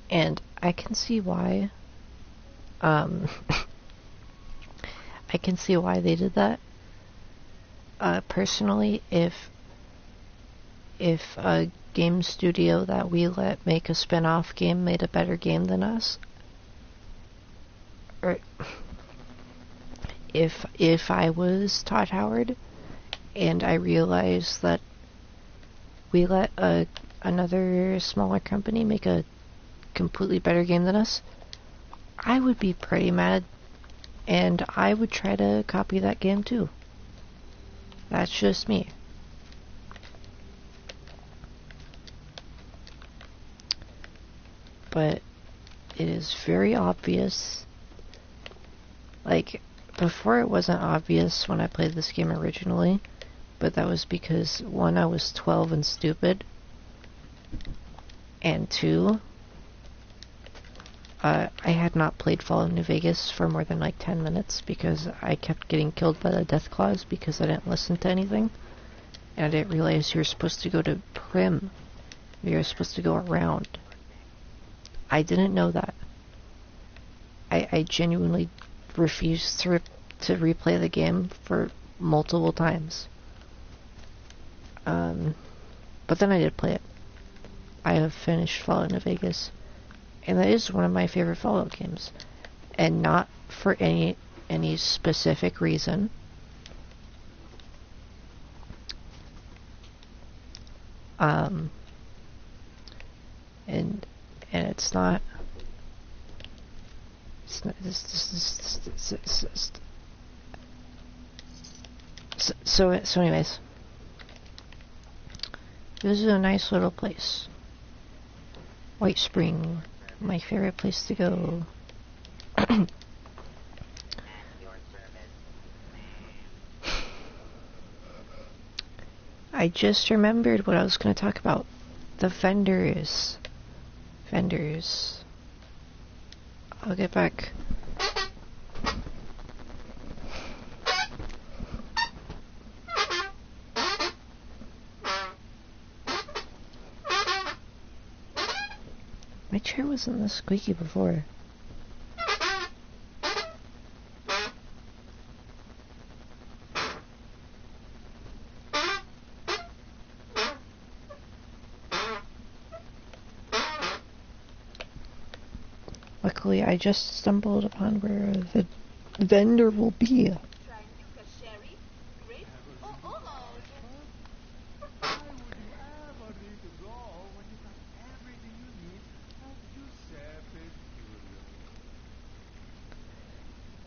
A: And I can see why. I can see why they did that. Personally, if a game studio that we let make a spin-off game made a better game than us, or if I was Todd Howard and I realized that we let another smaller company make a completely better game than us, I would be pretty mad, and I would try to copy that game too. That's just me. But it is very obvious. Like, before it wasn't obvious when I played this game originally, but that was because, one, I was 12 and stupid, and two, I had not played Fallout New Vegas for more than like 10 minutes because I kept getting killed by the death claws because I didn't listen to anything, and I didn't realize you were supposed to go to Prim. You were supposed to go around. I didn't know that. I genuinely refused to replay the game for multiple times. But then I did play it. I have finished Fallout New Vegas, and that is one of my favorite Fallout games, and not for any specific reason. And it's not. So anyways, this is a nice little place. White Spring, my favorite place to go. I just remembered what I was going to talk about. The vendors. I'll get back. My chair wasn't this squeaky before. Luckily, I just stumbled upon where the vendor will be.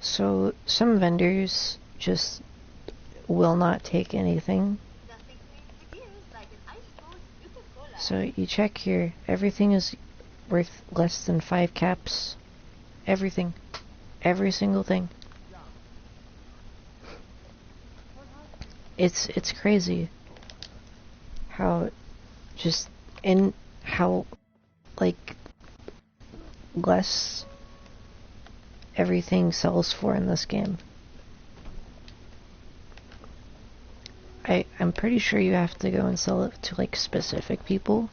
A: So, some vendors just will not take anything. So, you check here, everything is worth less than 5 caps. Everything. Every single thing. It's crazy how like, less everything sells for in this game. I'm pretty sure you have to go and sell it to, like, specific people.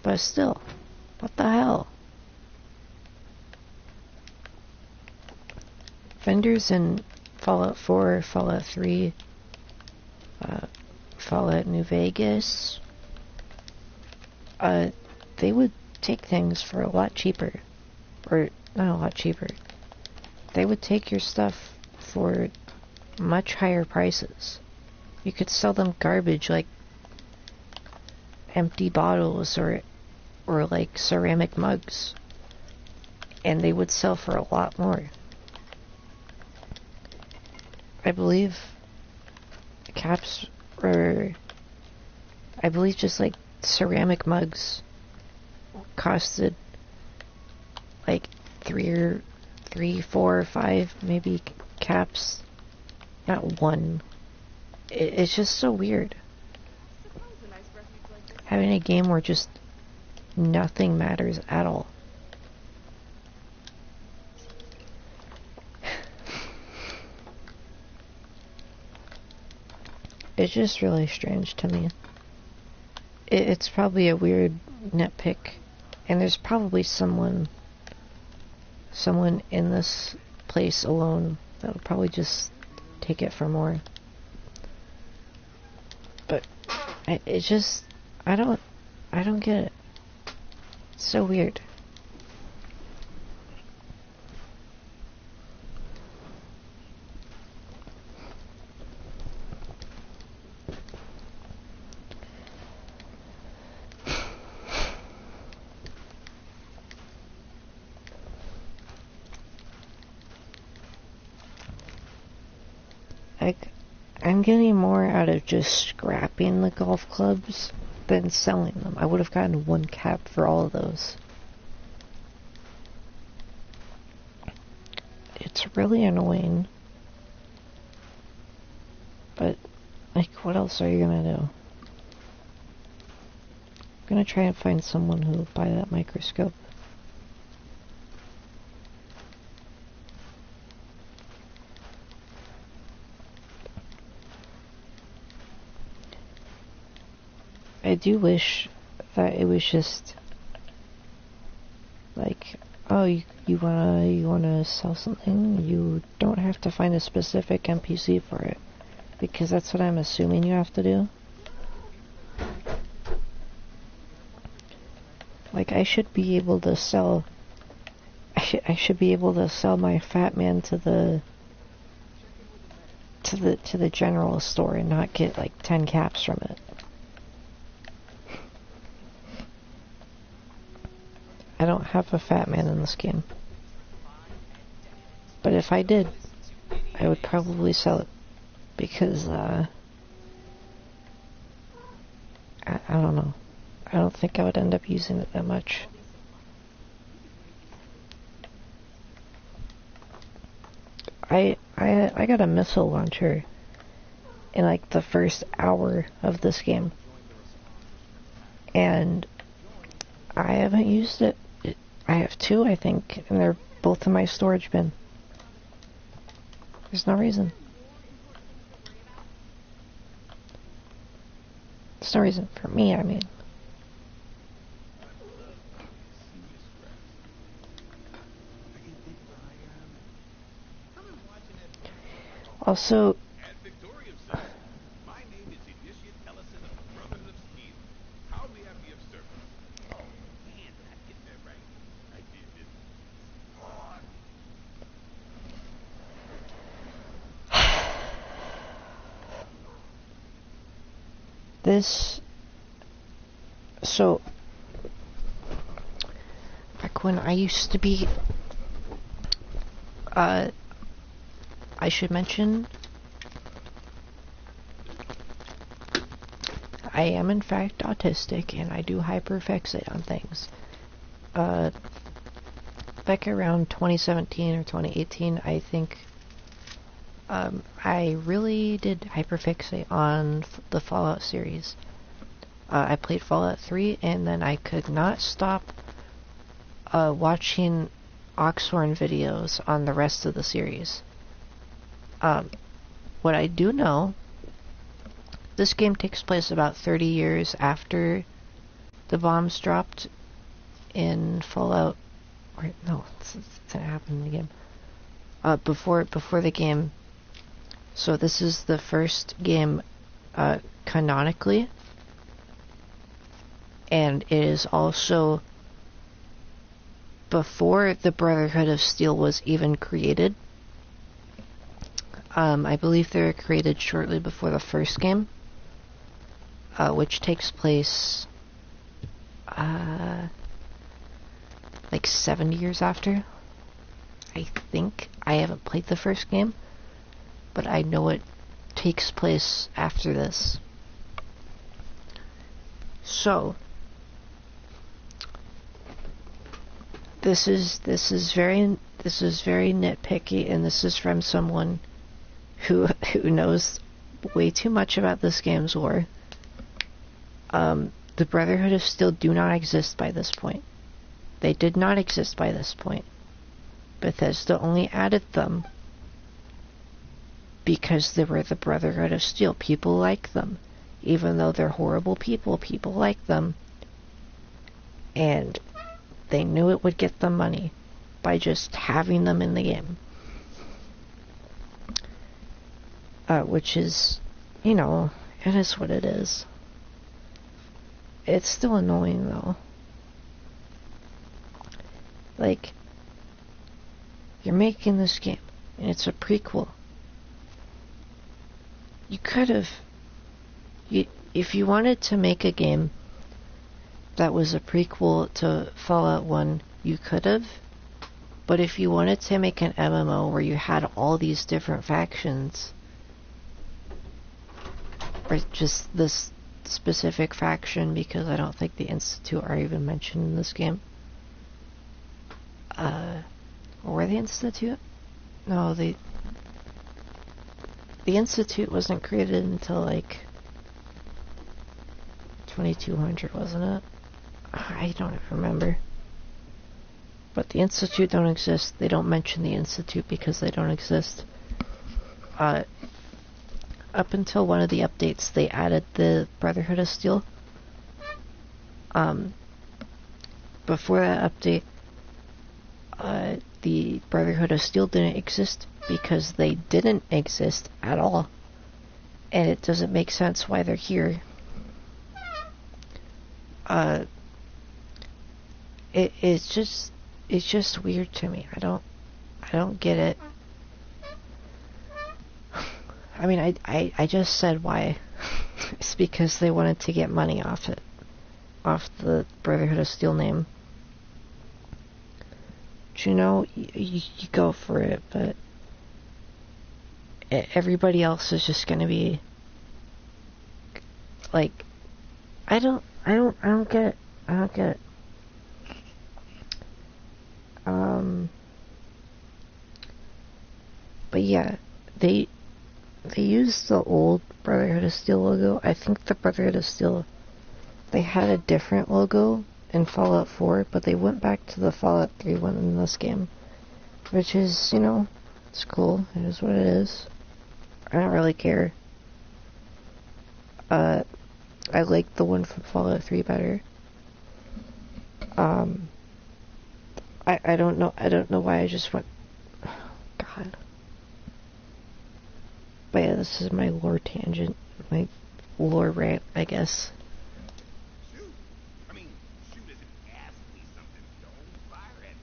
A: But still, what the hell? Vendors in Fallout 4, Fallout 3, Fallout New Vegas, they would take things for a lot cheaper. Or, not a lot cheaper. They would take your stuff for much higher prices. You could sell them garbage like empty bottles or like ceramic mugs, and they would sell for a lot more. I believe caps or I believe just like ceramic mugs costed like 3, 4, 5 maybe caps, not one. It's just so weird having a game where just nothing matters at all. It's just really strange to me. It's probably a weird nitpick, and there's probably someone in this place alone that would probably just take it for more. But it's just I don't get it. It's so weird. I'm getting more out of just scrapping the golf clubs than selling them. I would have gotten 1 cap for all of those. It's really annoying. But, like, what else are you gonna do? I'm gonna try and find someone who will buy that microscope. I do wish that it was just like, oh, you wanna sell something, you don't have to find a specific NPC for it, because that's what I'm assuming you have to do. Like, I should be able to sell my Fat Man to the general store and not get like 10 caps from it. I don't have a Fat Man in this game. But if I did, I would probably sell it. Because, I don't know. I don't think I would end up using it that much. I got a missile launcher in like the first hour of this game. And I haven't used it. I have 2, I think, and they're both in my storage bin. There's no reason. There's no reason for me, I mean. Also, so back when I used to be, I should mention, I am in fact autistic and I do hyperfixate on things. Back around 2017 or 2018, I think, I really did hyperfixate on the Fallout series. I played Fallout 3, and then I could not stop watching Oxhorn videos on the rest of the series. What I do know, this game takes place about 30 years after the bombs dropped in Fallout. Or, no, it's gonna happen in the game. Before the game. So this is the first game canonically, and it is also before the Brotherhood of Steel was even created. I believe they were created shortly before the first game, which takes place like 70 years after, I think. I haven't played the first game, but I know it takes place after this. So this is very nitpicky, and this is from someone who knows way too much about this game's lore. The Brotherhood of Steel do not exist by this point. They did not exist by this point. Bethesda only added them because they were the Brotherhood of Steel. People like them. Even though they're horrible people like them. And they knew it would get them money by just having them in the game. Which is, you know, it is what it is. It's still annoying, though. Like, you're making this game, and it's a prequel. You could have... if you wanted to make a game that was a prequel to Fallout 1, you could have. But if you wanted to make an MMO where you had all these different factions, or just this specific faction, because I don't think the Institute are even mentioned in this game. Or the Institute? No, the Institute wasn't created until like 2200, wasn't it? I don't remember. But the Institute don't exist. They don't mention the Institute because they don't exist. Up until one of the updates, they added the Brotherhood of Steel. Before that update, the Brotherhood of Steel didn't exist because they didn't exist at all. And it doesn't make sense why they're here. It's just weird to me. I don't get it. I mean, I just said why. It's because they wanted to get money off it. Off the Brotherhood of Steel name. But, you know, you go for it, but everybody else is just gonna be like, I don't get it. I don't get it. But yeah, they used the old Brotherhood of Steel logo. I think the Brotherhood of Steel, they had a different logo in Fallout 4, but they went back to the Fallout 3 one in this game. Which is, you know, it's cool. It is what it is. I don't really care. I like the one from Fallout 3 better. I don't know why I just went... God. But yeah, this is my lore tangent. My lore rant, I guess.
G: Shoot! I mean, shoot as in ask me something. Don't fire at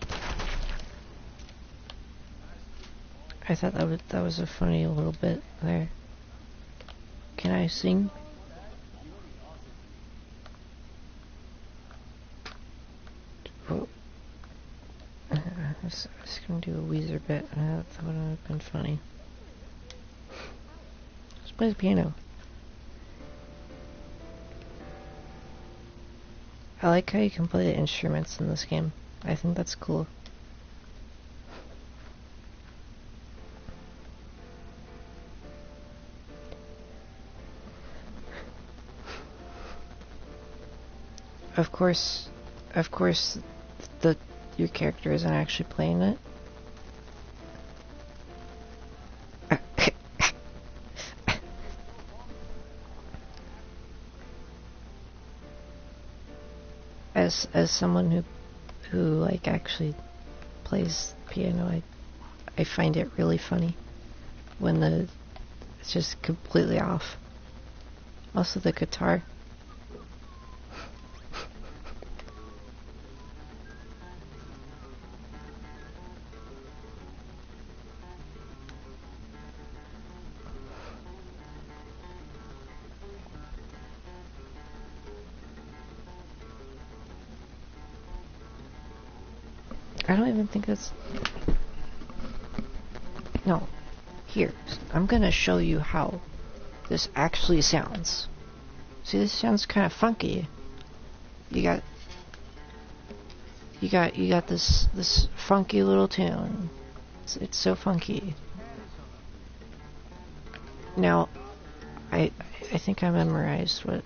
G: me.
A: I thought that was a funny little bit there. Can I sing? I was gonna do a Weezer bit. That would have been funny. Let's play the piano. I like how you can play the instruments in this game. I think that's cool. of course, the your character isn't actually playing it. As someone who like actually plays piano, I find it really funny when it's just completely off. Also the guitar. I don't even think that's... No. Here. I'm gonna show you how this actually sounds. See, this sounds kind of funky. You got this funky little tune. It's so funky. Now, I think I memorized what...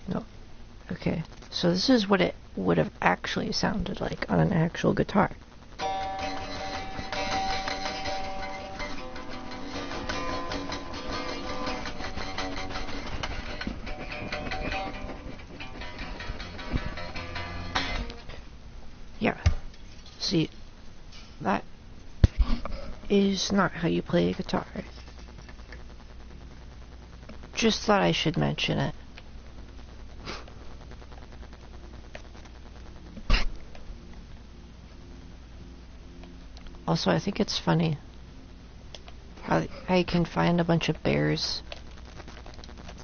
A: No. Okay. So this is what it would have actually sounded like on an actual guitar. Yeah. See, that is not how you play a guitar. Just thought I should mention it. Also, I think it's funny how I can find a bunch of bears,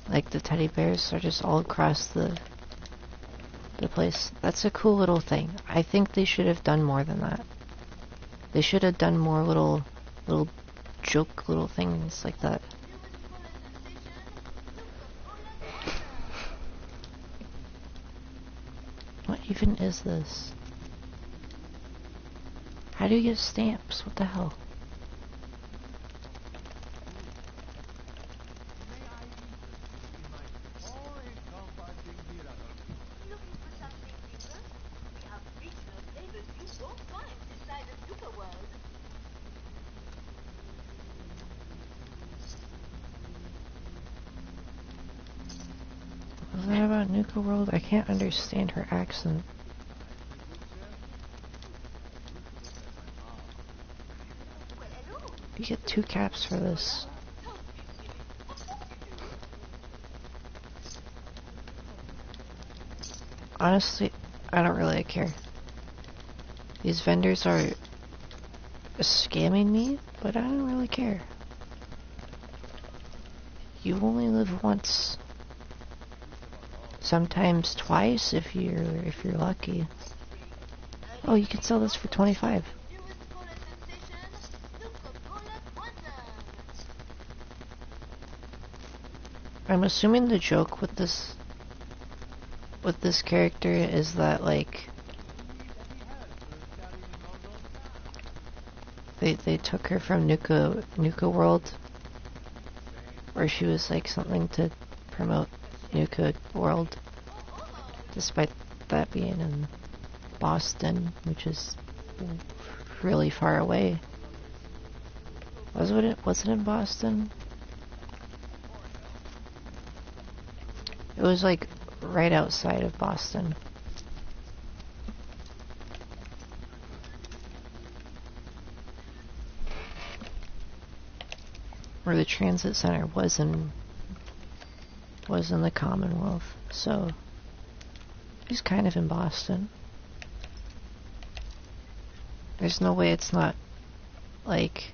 A: like the teddy bears, are just all across the place. That's a cool little thing. I think they should have done more than that. They should have done more little joke little things like that. What even is this? How do you get stamps? What the hell? Was that about Nuka World? I can't understand her accent. You get 2 caps for this. Honestly, I don't really care. These vendors are scamming me, but I don't really care. You only live once. Sometimes twice if you're lucky. Oh, you can sell this for 25. I'm assuming the joke with this character is that like they took her from Nuka World, where she was like something to promote Nuka World, despite that being in Boston, which is really far away. Was it in Boston? It was like right outside of Boston. Where the transit center was in the Commonwealth, so he's kind of in Boston. There's no way it's not like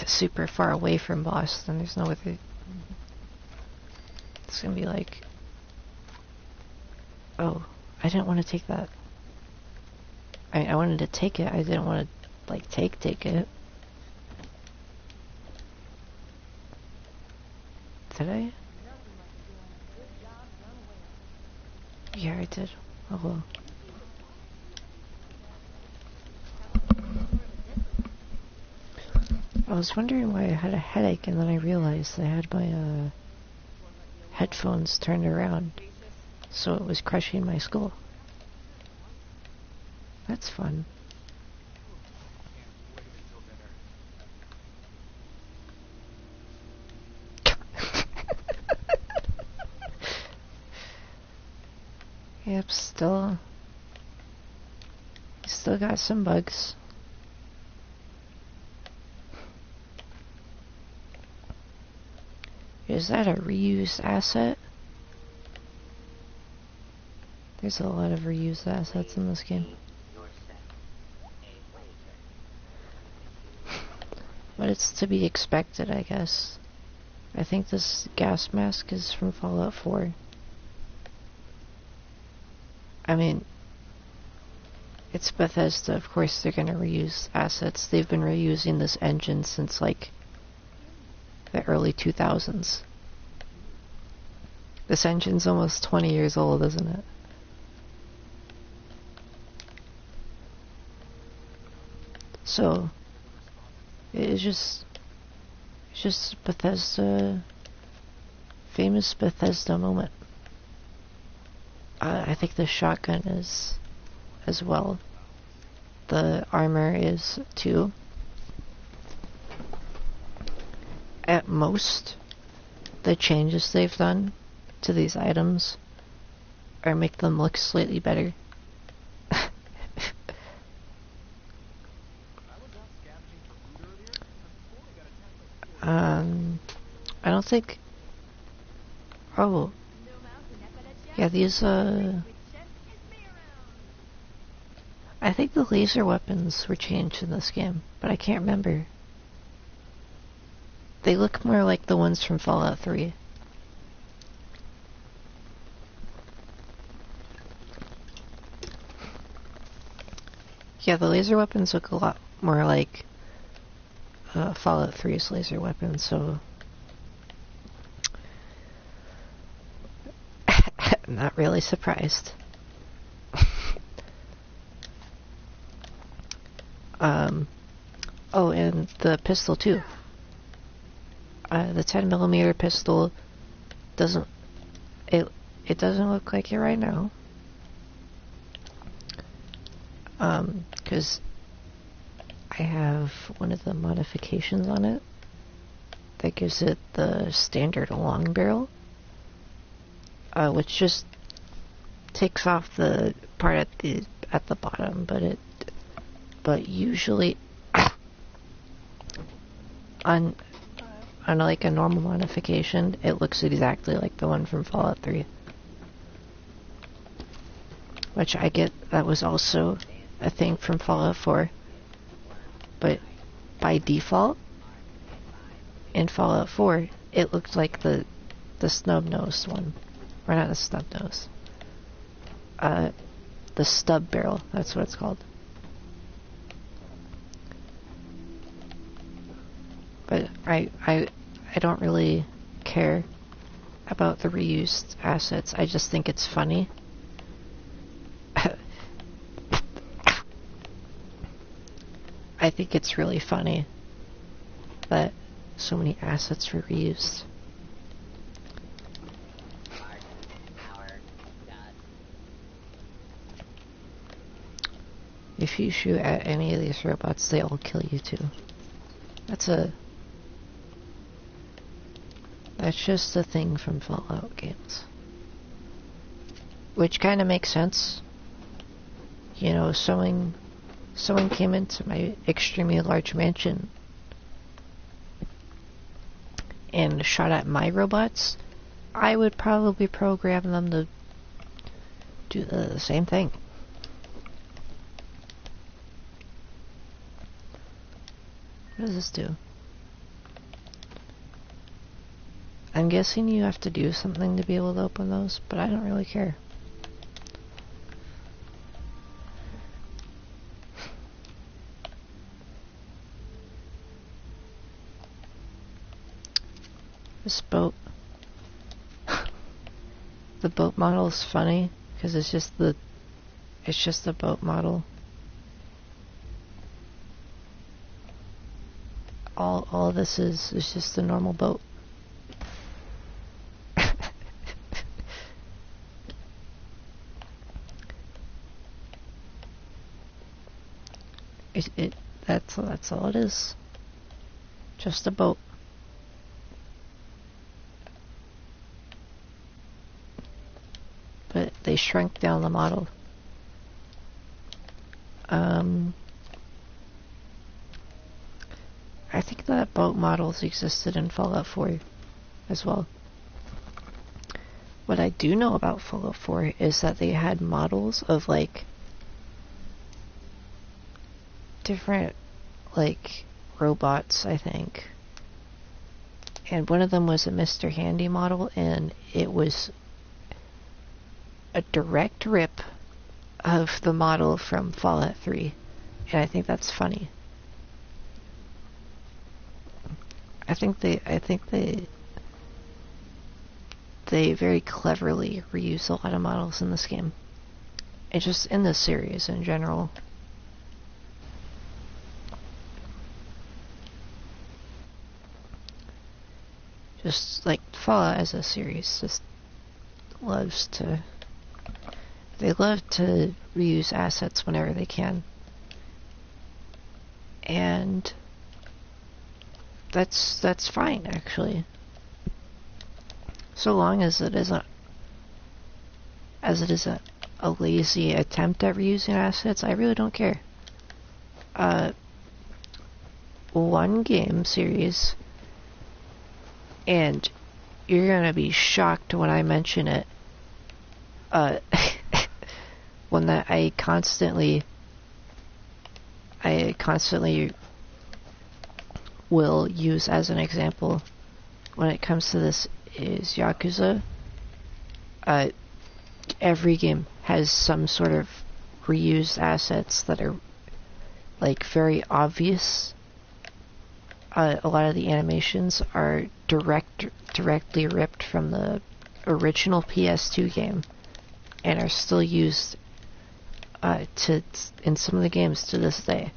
A: super far away from Boston. There's no way it's gonna be like, oh, I didn't want to take that. I mean, I wanted to take it. I didn't want to like take it. Did I? Yeah, I did. Oh well. I was wondering why I had a headache, and then I realized I had my headphones turned around, so it was crushing my skull. That's fun. Yep, still got some bugs. Is that a reused asset? There's a lot of reused assets in this game. But it's to be expected, I guess. I think this gas mask is from Fallout 4. I mean, it's Bethesda, of course they're gonna reuse assets. They've been reusing this engine since, like, the early 2000s. This engine's almost 20 years old, isn't it? So, it's just Bethesda, famous Bethesda moment. I think the shotgun is as well. The armor is too. At most, the changes they've done to these items are make them look slightly better. I don't think... Oh. Yeah, these, I think the laser weapons were changed in this game, but I can't remember. They look more like the ones from Fallout 3. Yeah, the laser weapons look a lot more like Fallout 3's laser weapons, so... I'm not really surprised. Oh, and the pistol too. The 10mm pistol doesn't... It doesn't look like it right now. Because I have one of the modifications on it that gives it the standard long barrel, which just takes off the part at the bottom, but usually on like a normal modification, it looks exactly like the one from Fallout 3. Which I get that was also a thing from Fallout 4. But by default, in Fallout 4, it looked like the snub-nosed one. Or not the snub-nose. The stub barrel, that's what it's called. But I don't really care about the reused assets. I just think it's funny. I think it's really funny that so many assets were reused. If you shoot at any of these robots, they all kill you too. That's just a thing from Fallout games. Which kind of makes sense. You know, someone came into my extremely large mansion and shot at my robots, I would probably program them to do the same thing. What does this do? I'm guessing you have to do something to be able to open those, but I don't really care. This boat. The boat model is funny because it's just a boat model. all this is just a normal boat. That's all it is. Just a boat. But they shrunk down the model. I think that boat models existed in Fallout 4 as well. What I do know about Fallout 4 is that they had models of like different like robots, I think. And one of them was a Mr. Handy model, and it was a direct rip of the model from Fallout 3. And I think that's funny. I think they very cleverly reuse a lot of models in this game. And just in this series in general. Just like Fallout as a series just loves to reuse assets whenever they can. And that's fine, actually. So long as it isn't a lazy attempt at reusing assets, I really don't care. One game series, and you're gonna be shocked when I mention it. One that I constantly will use as an example when it comes to this is Yakuza. Every game has some sort of reused assets that are like very obvious. A lot of the animations are directly ripped from the original PS2 game and are still used in some of the games to this day.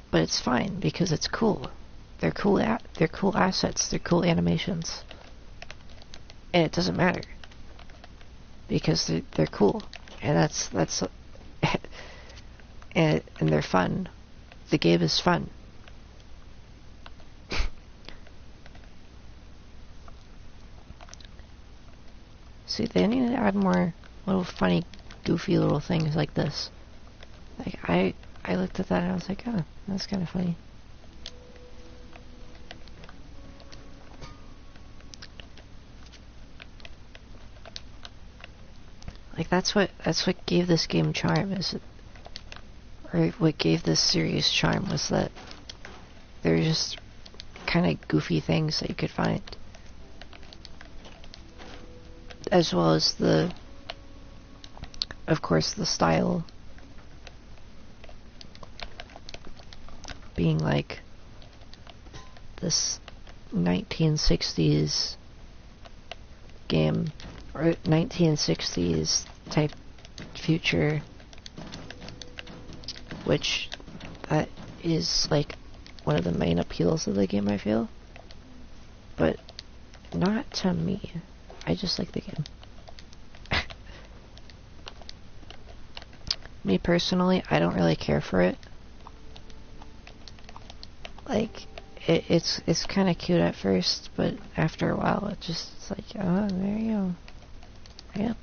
A: But it's fine because it's cool. They're cool assets. They're cool animations, and it doesn't matter because they're cool, and that's and they're fun. The game is fun. See, they need to add more little funny, goofy little things like this. Like I looked at that and I was like, oh, that's kind of funny. Like that's what gave this game charm, or what gave this series charm was that they're just kind of goofy things that you could find, as well as of course, the style being like this 1960s game, or 1960s type future, which that is like one of the main appeals of the game, I feel. But not to me. I just like the game. Me personally, I don't really care for it. Like, it's kind of cute at first, but after a while, it's like, oh, there you go. Yep.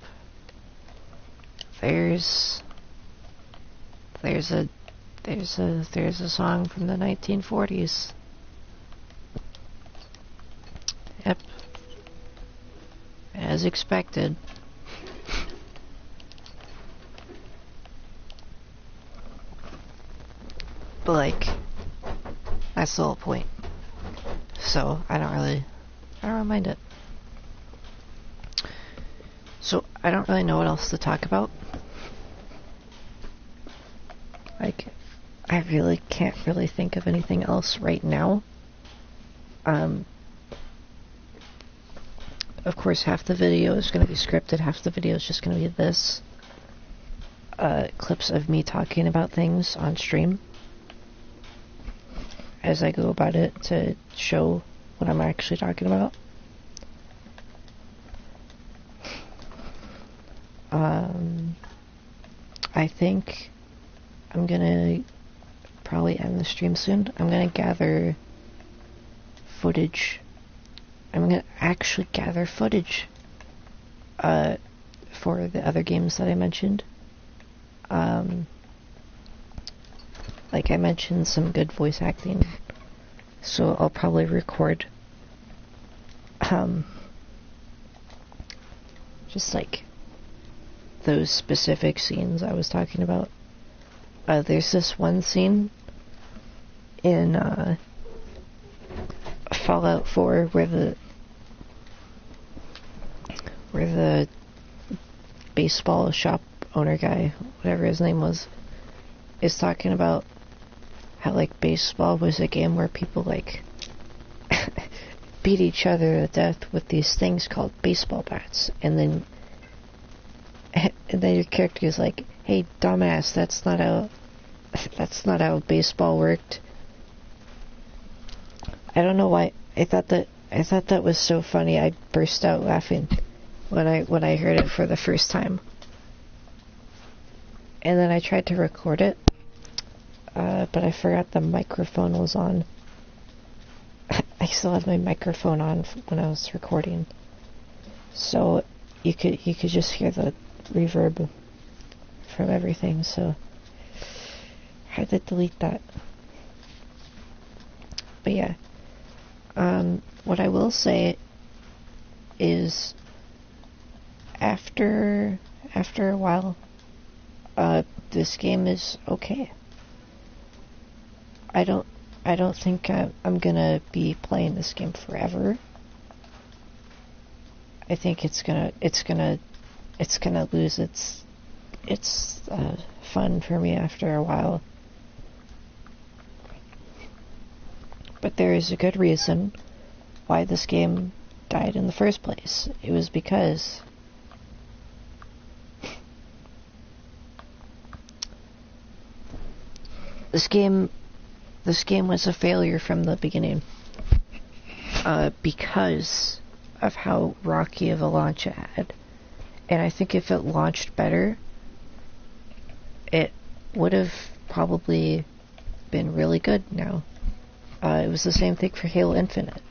A: There's a song from the 1940s. Yep. As expected. But like, that's the whole point. So I don't really mind it. So I don't really know what else to talk about. Like, I really can't really think of anything else right now. Of course, half the video is going to be scripted, half the video is just going to be this. Clips of me talking about things on stream. as I go about it to show what I'm actually talking about. I think I'm gonna probably end the stream soon. I'm gonna gather footage. I'm gonna actually gather footage for the other games that I mentioned. Like I mentioned, some good voice acting, so I'll probably record just like those specific scenes I was talking about. There's this one scene in Fallout 4 where the baseball shop owner guy, whatever his name was, is talking about how like baseball was a game where people like beat each other to death with these things called baseball bats, and then your character is like, "Hey, dumbass, that's not how baseball worked." I don't know why I thought that was so funny. I burst out laughing when I heard it for the first time. And then I tried to record it, but I forgot the microphone was on. I still had my microphone on when I was recording, so you could just hear the reverb from everything. So I had to delete that. But yeah, what I will say is, after a while, this game is okay. I don't think I'm gonna be playing this game forever. I think it's gonna lose its fun for me after a while. But there is a good reason why this game died in the first place. It was because this game was a failure from the beginning, because of how rocky of a launch it had. And I think if it launched better, it would have probably been really good now. It was the same thing for Halo Infinite.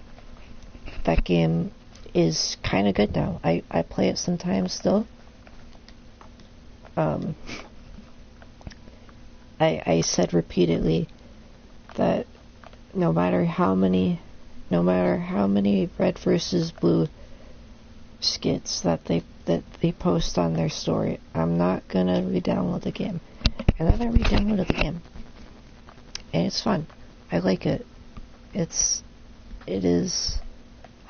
A: That game is kind of good now. I play it sometimes still. I said repeatedly that no matter how many red versus blue skits that they post on their story, I'm not gonna re-download the game. And then I re-downloaded the game, and it's fun. I like it. It is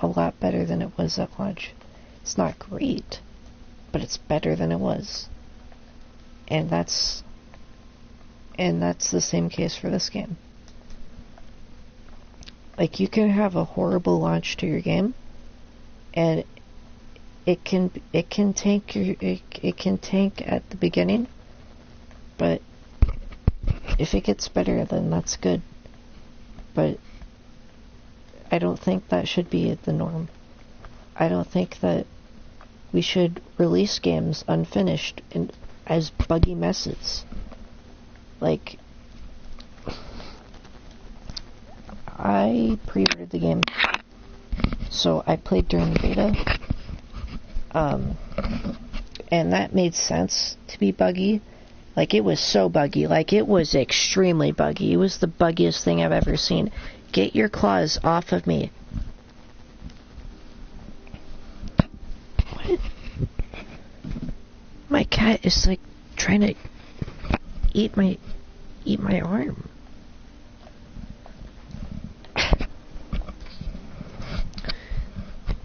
A: a lot better than it was at launch. It's not great, but it's better than it was. And that's the same case for this game. Like, you can have a horrible launch to your game, and it can tank at the beginning, but if it gets better, then that's good. But I don't think that should be the norm. I don't think that we should release games unfinished as buggy messes. Like, I pre-ordered the game, so I played during the beta, and that made sense to be buggy. Like, it was so buggy. Like, it was extremely buggy. It was the buggiest thing I've ever seen. Get your claws off of me. What? My cat is, like, trying to eat my arm.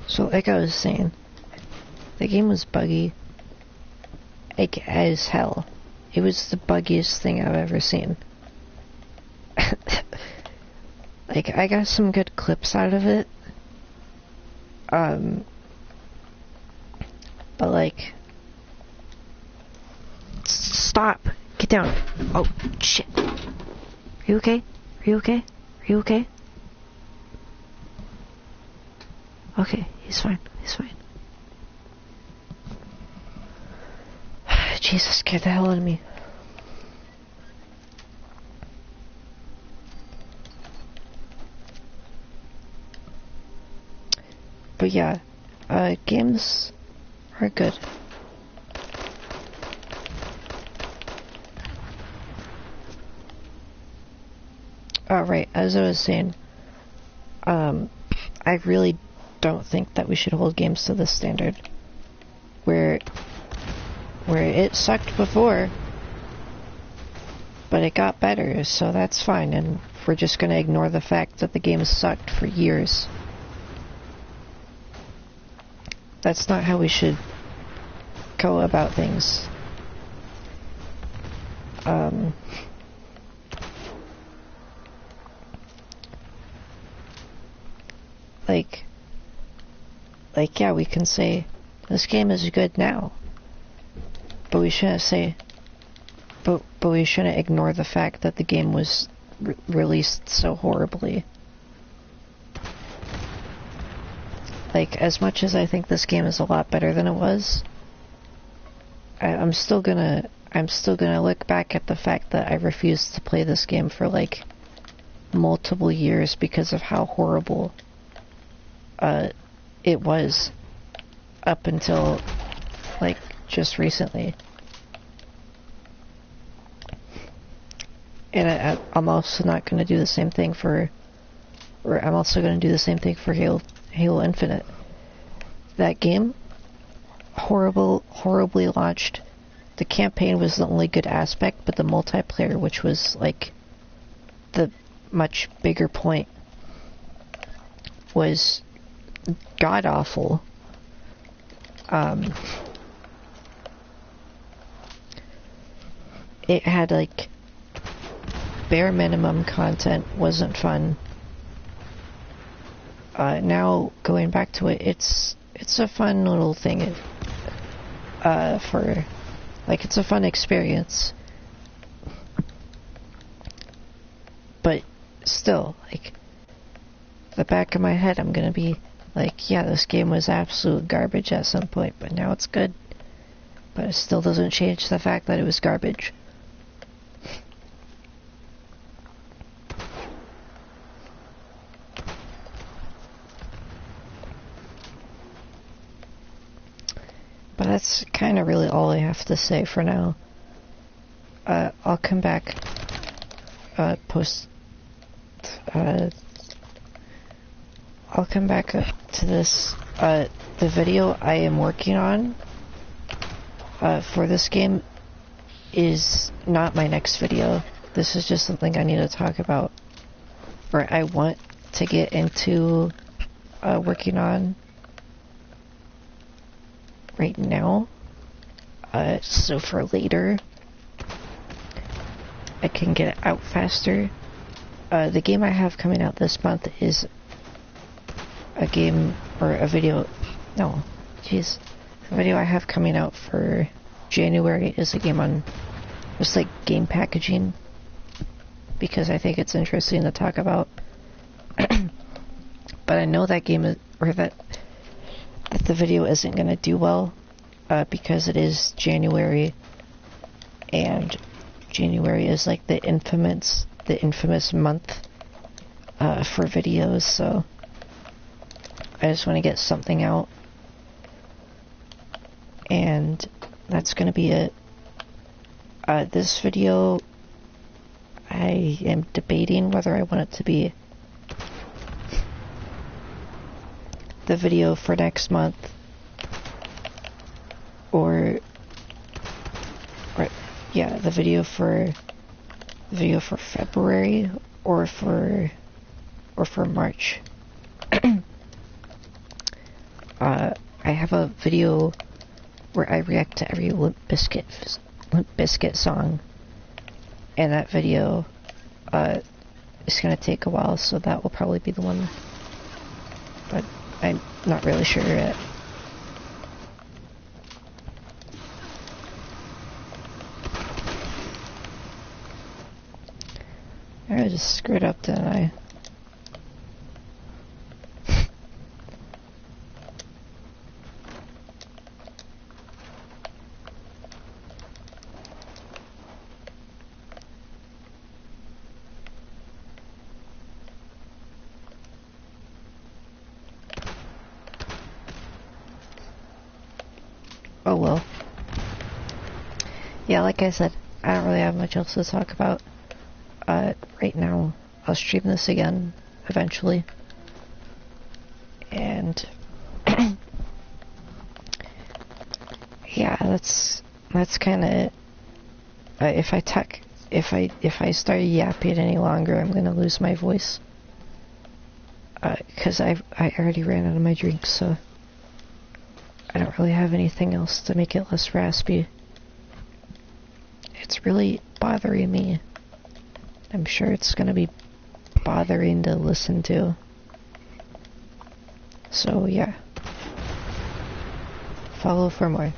A: So, like I was saying, the game was buggy, like, as hell. It was the buggiest thing I've ever seen. Like, I got some good clips out of it. But, like, stop. Get down. Oh, shit. Are you okay? Are you okay? Are you okay? Okay, he's fine. He's fine. Jesus, scared the hell out of me. But yeah, games are good. Right, as I was saying, I really don't think that we should hold games to this standard. Where it sucked before, but it got better, so that's fine, and we're just gonna ignore the fact that the game sucked for years. That's not how we should go about things. Like, yeah, we can say, this game is good now. But we shouldn't say, but we shouldn't ignore the fact that the game was released so horribly. Like, as much as I think this game is a lot better than it was, I'm still gonna look back at the fact that I refused to play this game for, like, multiple years because of how horrible it was up until, like, just recently. And I'm also not going to do the same thing for, or I'm also going to do the same thing for Halo Infinite. That game, horribly launched. The campaign was the only good aspect, but the multiplayer, which was, like, the much bigger point, was god-awful. It had, like, bare minimum content, wasn't fun. Now, going back to it, it's a fun little thing, it's a fun experience. But still, like, the back of my head, I'm gonna be like, yeah, this game was absolute garbage at some point, but now it's good. But it still doesn't change the fact that it was garbage. But that's kind of really all I have to say for now. I'll come back, I'll come back to this. The video I am working on for this game is not my next video. This is just something I need to talk about, or I want to get into working on right now. So for later, I can get it out faster. The game I have coming out this month is a game, or a video, no, jeez. The video I have coming out for January is a game on just, like, game packaging, because I think it's interesting to talk about. But I know that game is, or that the video isn't going to do well, because it is January, and January is, like, the infamous month for videos, so I just want to get something out, and that's going to be it. This video, I am debating whether I want it to be the video for next month, or yeah, the video for February, or for March. I have a video where I react to every Limp Bizkit song, and that video is going to take a while, so that will probably be the one, but I'm not really sure yet. I just screwed up, didn't I? well. Yeah, like I said, I don't really have much else to talk about. Right now, I'll stream this again, eventually. And... yeah, that's kind of it. If I start yapping any longer, I'm gonna lose my voice. 'Cause I already ran out of my drink, so I don't really have anything else to make it less raspy. It's really bothering me. I'm sure it's gonna be bothering to listen to. So yeah. Follow for more.